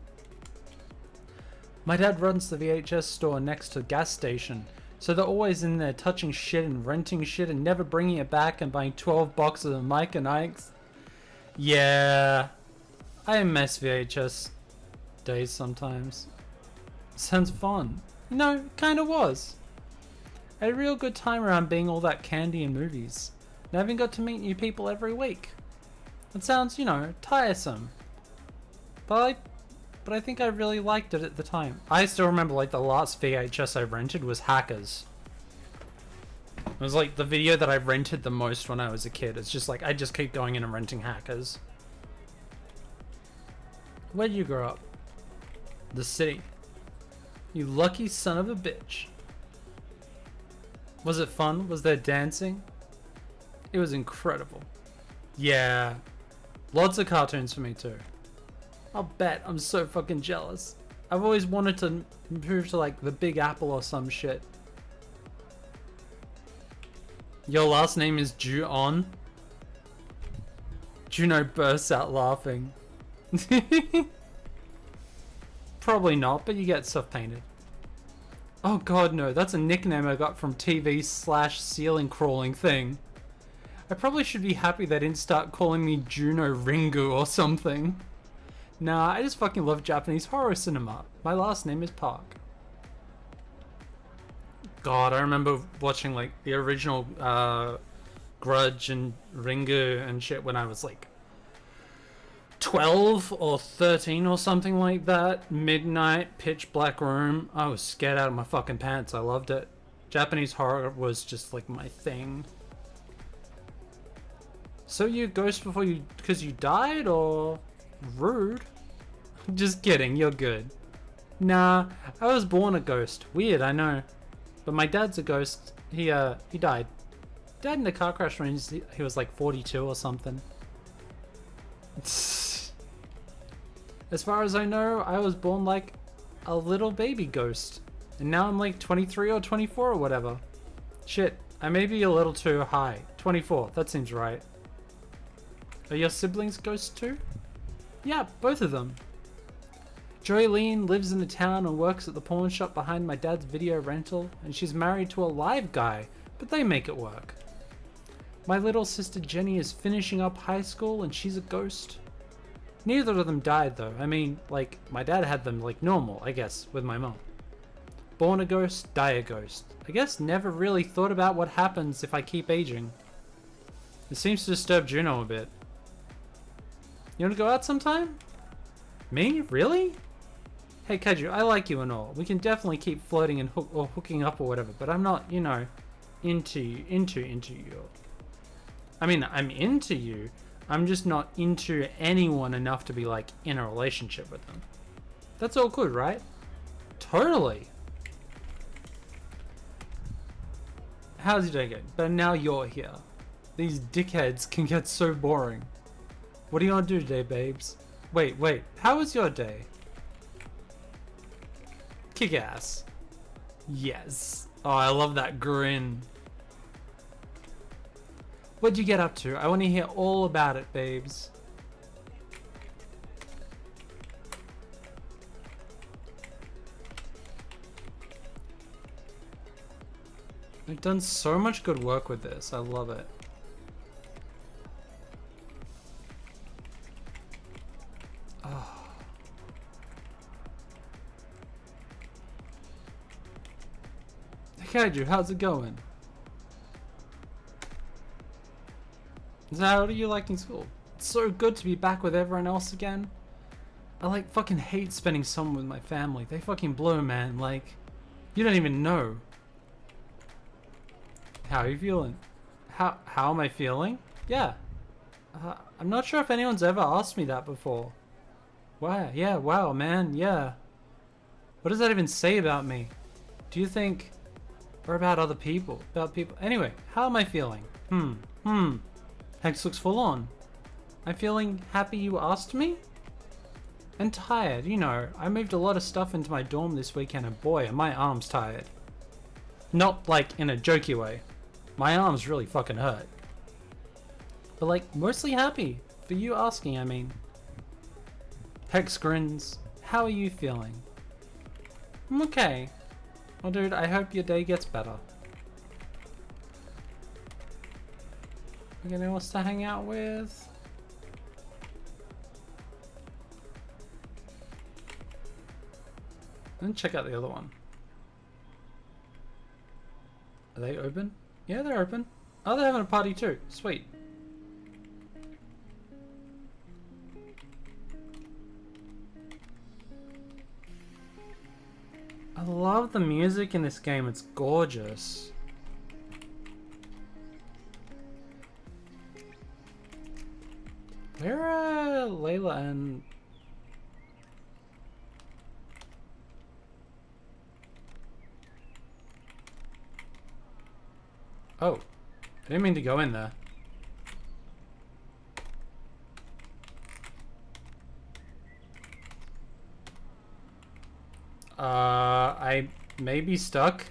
My dad runs the VHS store next to the gas station. So they're always in there touching shit and renting shit and never bringing it back and buying 12 boxes of Mike and Ike's. Yeah, I miss VHS days sometimes. Sounds fun. No, it kinda was. I had a real good time around being all that candy in movies. And having got to meet new people every week. It sounds, you know, tiresome. But I think I really liked it at the time. I still remember like the last VHS I rented was Hackers. It was like the video that I rented the most when I was a kid. It's just like, I just keep going in and renting Hackers. Where'd you grow up? The city. You lucky son of a bitch. Was it fun? Was there dancing? It was incredible. Yeah. Lots of cartoons for me too. I'll bet. I'm so fucking jealous. I've always wanted to move to like the Big Apple or some shit. Your last name is Ju-on? Juno bursts out laughing. Probably not, but you get stuff painted. Oh god no, that's a nickname I got from TV/ceiling crawling thing. I probably should be happy they didn't start calling me Juno Ringu or something. Nah, I just fucking love Japanese horror cinema. My last name is Park. God, I remember watching like the original Grudge and Ringu and shit when I was like 12 or 13 or something like that. Midnight, pitch black room. I was scared out of my fucking pants. I loved it. Japanese horror was just like my thing. So you a ghost before you, because you died, or rude? Just kidding, you're good. Nah, I was born a ghost. Weird, I know. But my dad's a ghost. He died. Died in a car crash when he was like 42 or something. As far as I know, I was born like a little baby ghost. And now I'm like 23 or 24 or whatever. Shit, I may be a little too high. 24, that seems right. Are your siblings ghosts too? Yeah, both of them. Joylene lives in the town and works at the pawn shop behind my dad's video rental, and she's married to a live guy, but they make it work. My little sister Jenny is finishing up high school and she's a ghost. Neither of them died though. I mean, like, my dad had them like normal, I guess, with my mom. Born a ghost, die a ghost. I guess never really thought about what happens if I keep aging. It seems to disturb Juno a bit. You wanna go out sometime? Me? Really? Hey Kaiju, I like you and all. We can definitely keep flirting and hooking up or whatever, but I'm not, you know, into you. I mean, I'm into you. I'm just not into anyone enough to be like in a relationship with them. That's all good, right? Totally. How's your day going? But now you're here. These dickheads can get so boring. What do you want to do today, babes? Wait, how was your day? Kick ass. Yes. Oh, I love that grin. What'd you get up to? I want to hear all about it, babes. I've done so much good work with this. I love it. Oh. Hey Kaiju, how's it going? So how are you liking school? It's so good to be back with everyone else again. I like fucking hate spending summer with my family. They fucking blow, man. Like, you don't even know. How are you feeling? How am I feeling? Yeah. I'm not sure if anyone's ever asked me that before. Wow, yeah, wow, man, yeah. What does that even say about me? Do you think... Or about other people? About people... Anyway, how am I feeling? Hex looks full on. I'm feeling happy you asked me? And tired, you know. I moved a lot of stuff into my dorm this weekend and boy, are my arms tired. Not like in a jokey way. My arms really fucking hurt. But like, mostly happy. For you asking, I mean. Hex grins. How are you feeling? I'm okay. Well dude, I hope your day gets better. Anyone else to hang out with? And check out the other one. Are they open? Yeah, they're open. Oh, they're having a party too. Sweet. I love the music in this game. It's gorgeous. Where are Layla and... Oh, I didn't mean to go in there. I may be stuck.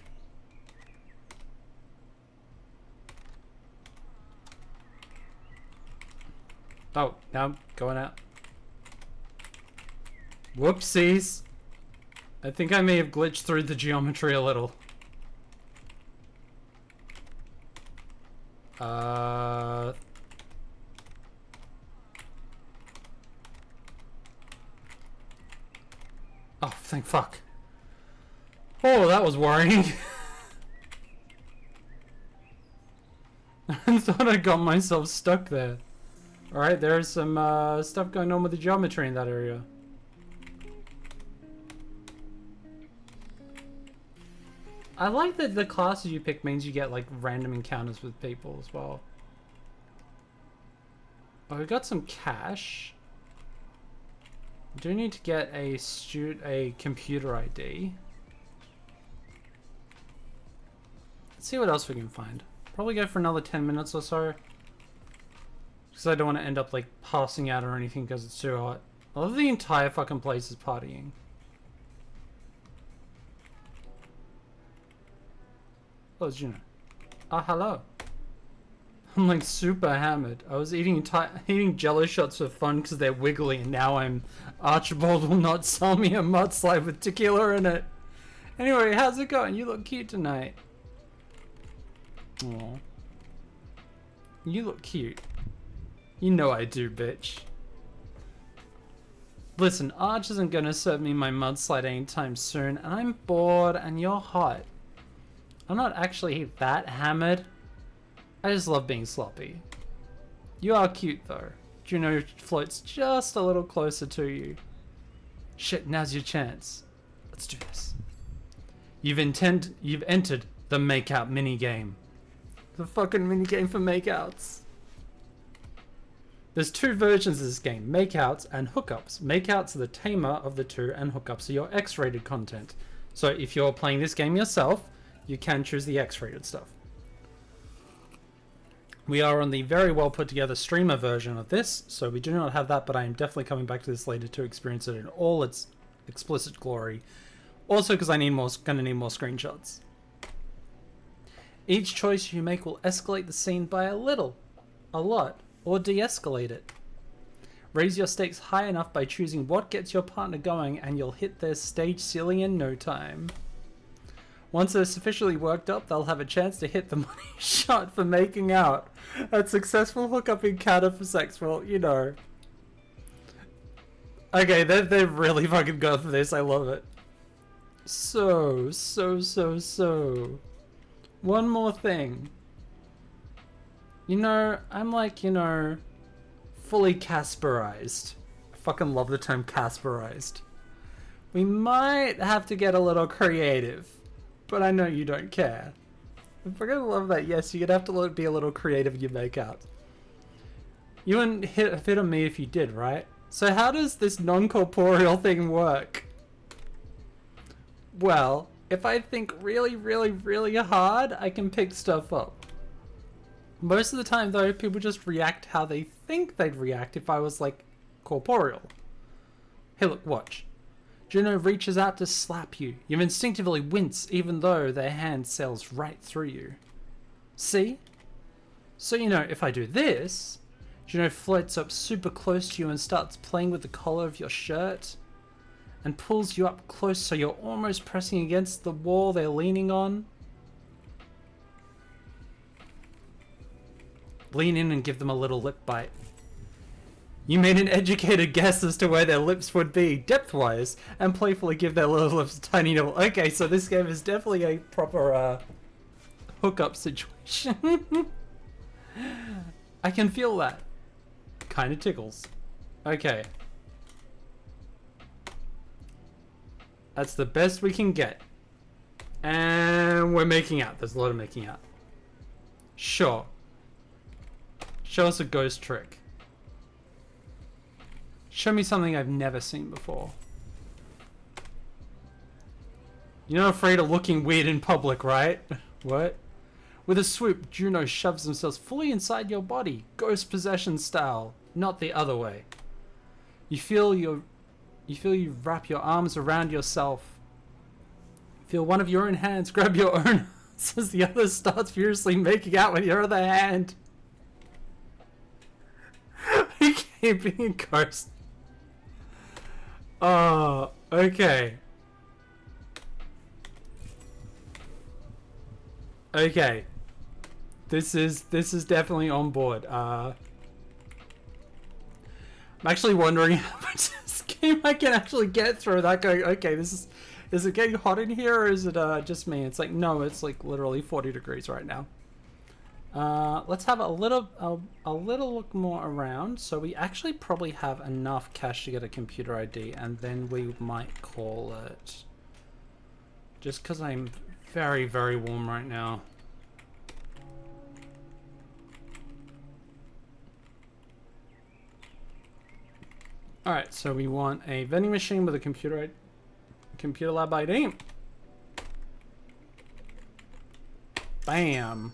Oh, now I'm going out. Whoopsies. I think I may have glitched through the geometry a little. Oh, thank fuck. Oh, that was worrying. I thought I got myself stuck there. Alright, there's some stuff going on with the geometry in that area. I like that the classes you pick means you get like random encounters with people as well. Oh, we got some cash. We do need to get a computer ID. Let's see what else we can find. Probably go for another 10 minutes or so. Because I don't want to end up like passing out or anything because it's too hot. I love the entire fucking place is partying. Oh, it's Juno. Ah, hello. I'm like super hammered. I was eating jello shots for fun because they're wiggly, and now I'm Archibald will not sell me a mudslide with tequila in it. Anyway, how's it going? You look cute tonight. Aww. You look cute. You know I do, bitch. Listen, Arch isn't gonna serve me my mudslide anytime soon, and I'm bored and you're hot. I'm not actually that hammered. I just love being sloppy. You are cute though. Juno floats just a little closer to you. Shit, now's your chance. Let's do this. You've entered the makeout minigame. The fucking minigame for makeouts. There's two versions of this game, makeouts and hookups. Makeouts are the tamer of the two, and hookups are your X-rated content. So if you're playing this game yourself, you can choose the X-rated stuff. We are on the very well put together streamer version of this, so we do not have that, but I am definitely coming back to this later to experience it in all its explicit glory. Also because gonna need more screenshots. Each choice you make will escalate the scene by a little, a lot, or de-escalate it. Raise your stakes high enough by choosing what gets your partner going, and you'll hit their stage ceiling in no time. Once they're sufficiently worked up, they'll have a chance to hit the money shot for making out. A successful hookup encounter for sex, well, you know. Okay, they've really fucking gone for this, I love it. So. One more thing. You know, I'm like, you know, fully Casperized. I fucking love the term Casperized. We might have to get a little creative. But I know you don't care. If we're gonna love that, yes, you're gonna have to be a little creative when you make out. You wouldn't hit on me if you did, right? So how does this non-corporeal thing work? Well, if I think really hard, I can pick stuff up. Most of the time, though, people just react how they think they'd react if I was, like, corporeal. Hey, look, watch. Juno reaches out to slap you. You instinctively wince even though their hand sails right through you. See? So, you know, if I do this, Juno floats up super close to you and starts playing with the collar of your shirt and pulls you up close so you're almost pressing against the wall they're leaning on. Lean in and give them a little lip bite. You made an educated guess as to where their lips would be, depth-wise, and playfully give their little lips a tiny nibble. Okay, so this game is definitely a proper, hookup situation. I can feel that. Kinda tickles. Okay. That's the best we can get. And we're making out. There's a lot of making out. Sure. Show us a ghost trick. Show me something I've never seen before. You're not afraid of looking weird in public, right? What? With a swoop, Juno shoves themselves fully inside your body, ghost possession style, not the other way. You feel you wrap your arms around yourself. Feel one of your own hands grab your own as the other starts furiously making out with your other hand. You can't be a ghost. Oh, okay. Okay. This is definitely on board. I'm actually wondering how much this game I can actually get through that going, okay, is it getting hot in here or is it just me? It's like, no, it's like literally 40 degrees right now. Let's have a little look more around. So we actually probably have enough cash to get a computer ID, and then we might call it. Just because I'm very warm right now. Alright, so we want a vending machine with a computer lab ID. Bam.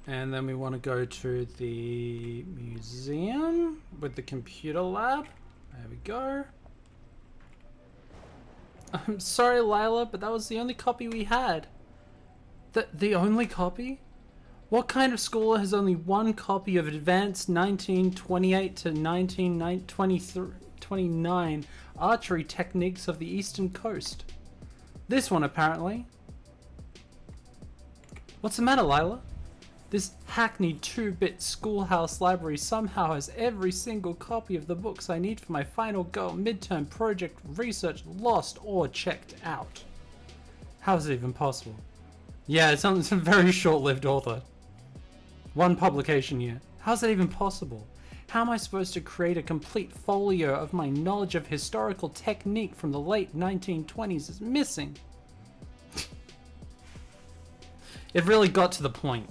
And then we want to go to the museum with the computer lab. There we go. I'm sorry, Lila, but that was the only copy we had. The only copy? What kind of school has only one copy of Advanced 1928 to 1929 Archery Techniques of the Eastern Coast? This one, apparently. What's the matter, Lila? This hackneyed 2-bit schoolhouse library somehow has every single copy of the books I need for my final girl midterm project research lost or checked out. How is it even possible? Yeah, it's a very short-lived author. One publication year. How's that even possible? How am I supposed to create a complete folio of my knowledge of historical technique from the late 1920s is missing? It really got to the point.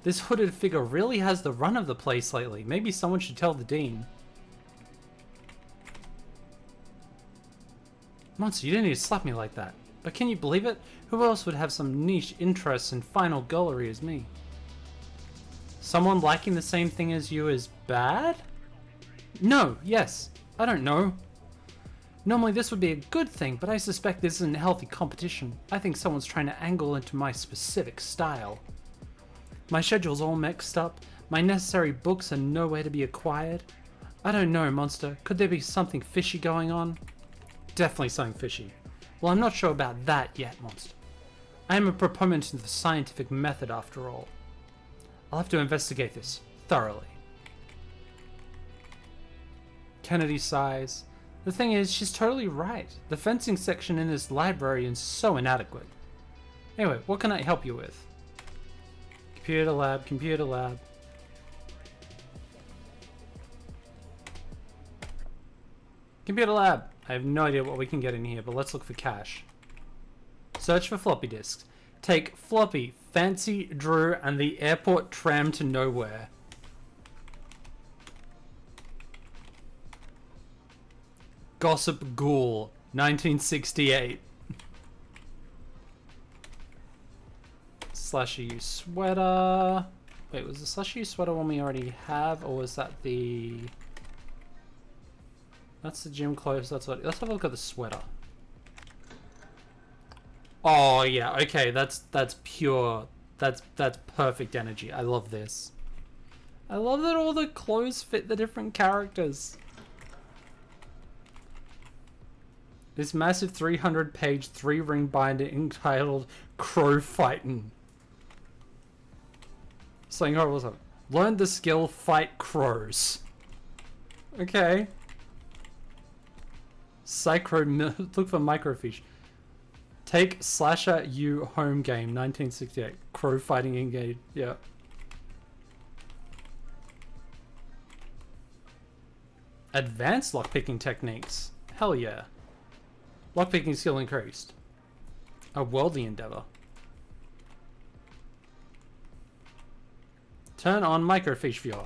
This hooded figure really has the run of the place lately. Maybe someone should tell the dean. Monster, you didn't need to slap me like that. But can you believe it? Who else would have some niche interests in final girlery as me? Someone liking the same thing as you is bad? No, yes. I don't know. Normally this would be a good thing, but I suspect this isn't healthy competition. I think someone's trying to angle into my specific style. My schedule's all mixed up. My necessary books are nowhere to be acquired. I don't know, Monster. Could there be something fishy going on? Definitely something fishy. Well, I'm not sure about that yet, Monster. I am a proponent of the scientific method after all. I'll have to investigate this thoroughly. Kennedy sighs. The thing is, she's totally right. The fencing section in this library is so inadequate. Anyway, what can I help you with? Computer lab, computer lab. Computer lab. I have no idea what we can get in here, but let's look for cache. Search for floppy disks. Take floppy, fancy Drew, and the airport tram to nowhere. Gossip Ghoul, 1968. Slashy sweater. Wait, was the slashy sweater one we already have, or was that the... That's the gym clothes, that's what... Let's have a look at the sweater. Oh yeah, okay, that's pure... That's perfect energy. I love this. I love that all the clothes fit the different characters. This massive 300-page 3-ring binder entitled Crow Fightin'. Something horrible something. Learn the skill, fight crows. Okay. Look for microfiche. Take Slasher U home game 1968. Crow fighting engage. Yeah. Advanced lockpicking techniques. Hell yeah. Lockpicking skill increased. A worldly endeavor. Turn on microfiche viewer.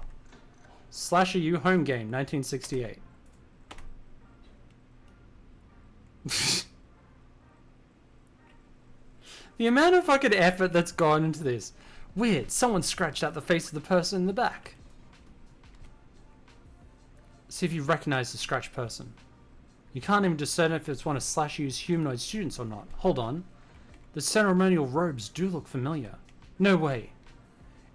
Slasher U home game 1968. The amount of fucking effort that's gone into this. Weird, someone scratched out the face of the person in the back. See if you recognize the scratched person. You can't even discern if it's one of Slashy's humanoid students or not. Hold on. The ceremonial robes do look familiar. No way.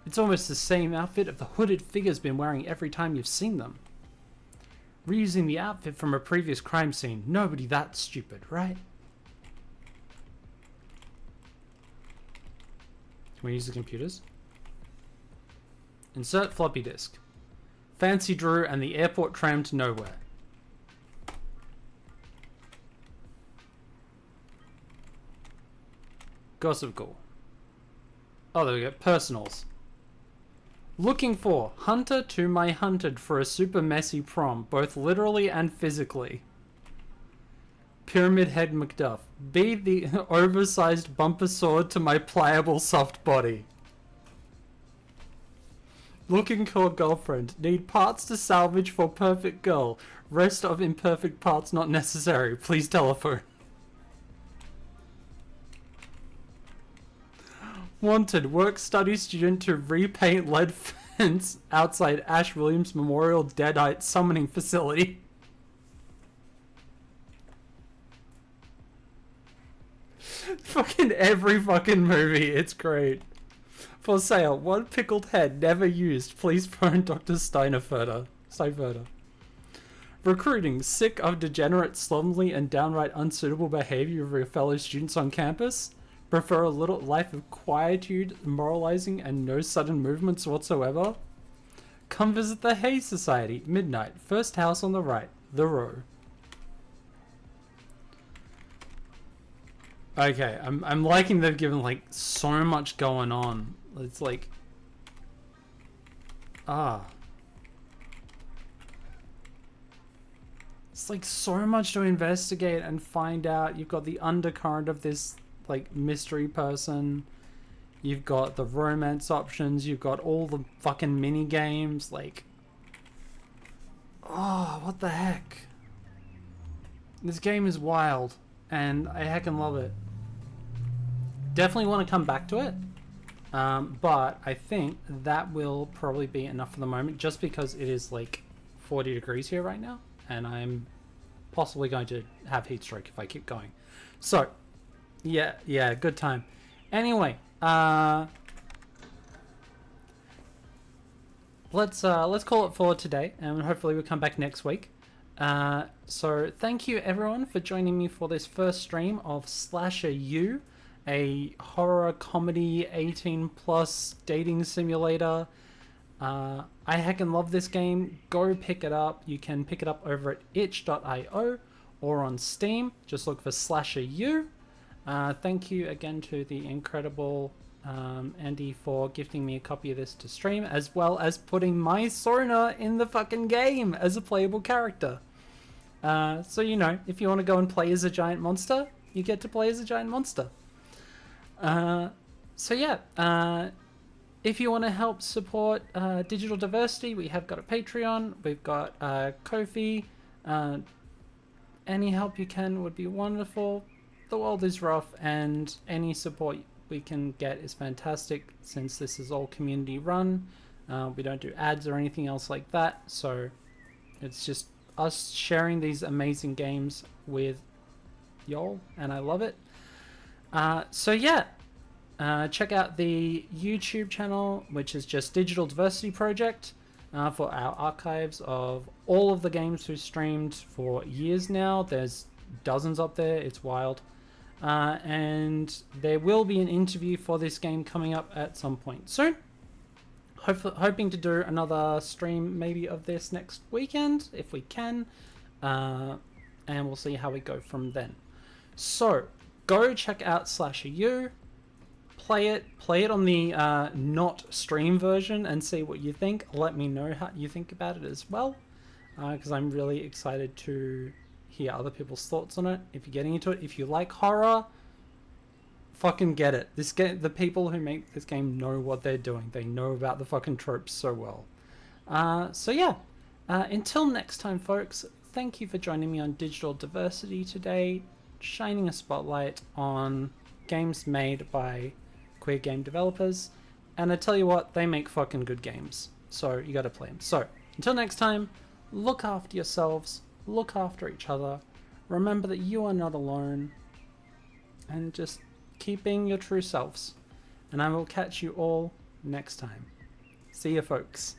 It's almost the same outfit of the hooded figure's been wearing every time you've seen them. Reusing the outfit from a previous crime scene. Nobody that stupid, right? Can we use the computers? Insert floppy disk. Fancy Drew and the airport tram to nowhere. Gossip Ghoul. Oh, there we go. Personals. Looking for Hunter to my hunted for a super messy prom, both literally and physically. Pyramid Head McDuff. Be the oversized bumper sword to my pliable soft body. Looking for girlfriend. Need parts to salvage for perfect girl. Rest of imperfect parts not necessary. Please telephone. Wanted. Work study student to repaint lead fence outside Ash Williams Memorial Deadite Summoning Facility. Fucking every fucking movie. It's great. For sale. One pickled head. Never used. Please phone Dr. Steinfurter. Recruiting. Sick of degenerate, slovenly, and downright unsuitable behavior of your fellow students on campus? Prefer a little life of quietude, moralizing, and no sudden movements whatsoever? Come visit the Hay Society. Midnight. First house on the right. The Row. Okay, I'm liking they've given like so much going on. It's like it's like so much to investigate and find out. You've got the undercurrent of this like mystery person. You've got the romance options. You've got all the fucking mini games. Like, oh, what the heck? This game is wild, and I heckin' love it. Definitely want to come back to it, but I think that will probably be enough for the moment, just because it is like 40 degrees here right now, and I'm possibly going to have heat stroke if I keep going. So, yeah, good time. Anyway, let's call it for today, and hopefully we'll come back next week. So thank you everyone for joining me for this first stream of Slasher U, a horror comedy 18 plus dating simulator. I heckin' love this game. Go pick it up. You can pick it up over at itch.io or on Steam. Just look for Slasher U. Thank you again to the incredible Andy for gifting me a copy of this to stream, as well as putting my Sona in the fucking game as a playable character. So you know, if you want to go and play as a giant monster, you get to play as a giant monster. So yeah, if you want to help support digital diversity, we have got a Patreon, we've got Ko-fi. Any help you can would be wonderful. The world is rough, and any support we can get is fantastic, since this is all community run. We don't do ads or anything else like that, so it's just us sharing these amazing games with y'all, and I love it. So yeah, check out the YouTube channel, which is just Digital Diversity Project, for our archives of all of the games we've streamed for years now. There's dozens up there, it's wild. And there will be an interview for this game coming up at some point soon. Hoping to do another stream maybe of this next weekend if we can, and we'll see how we go from then. So go check out Slasher U, play it on the not stream version, and see what you think. Let me know how you think about it as well, because I'm really excited to hear other people's thoughts on it. If you're getting into it, if you like horror, fucking get it. This game, the people who make this game know what they're doing. They know about the fucking tropes so well. So yeah, until next time, folks, thank you for joining me on Digital Diversity today, shining a spotlight on games made by queer game developers. And I tell you what, they make fucking good games, so you gotta play them. So until next time, look after yourselves, look after each other, remember that you are not alone, and just keep being your true selves. And I will catch you all next time. See ya, folks.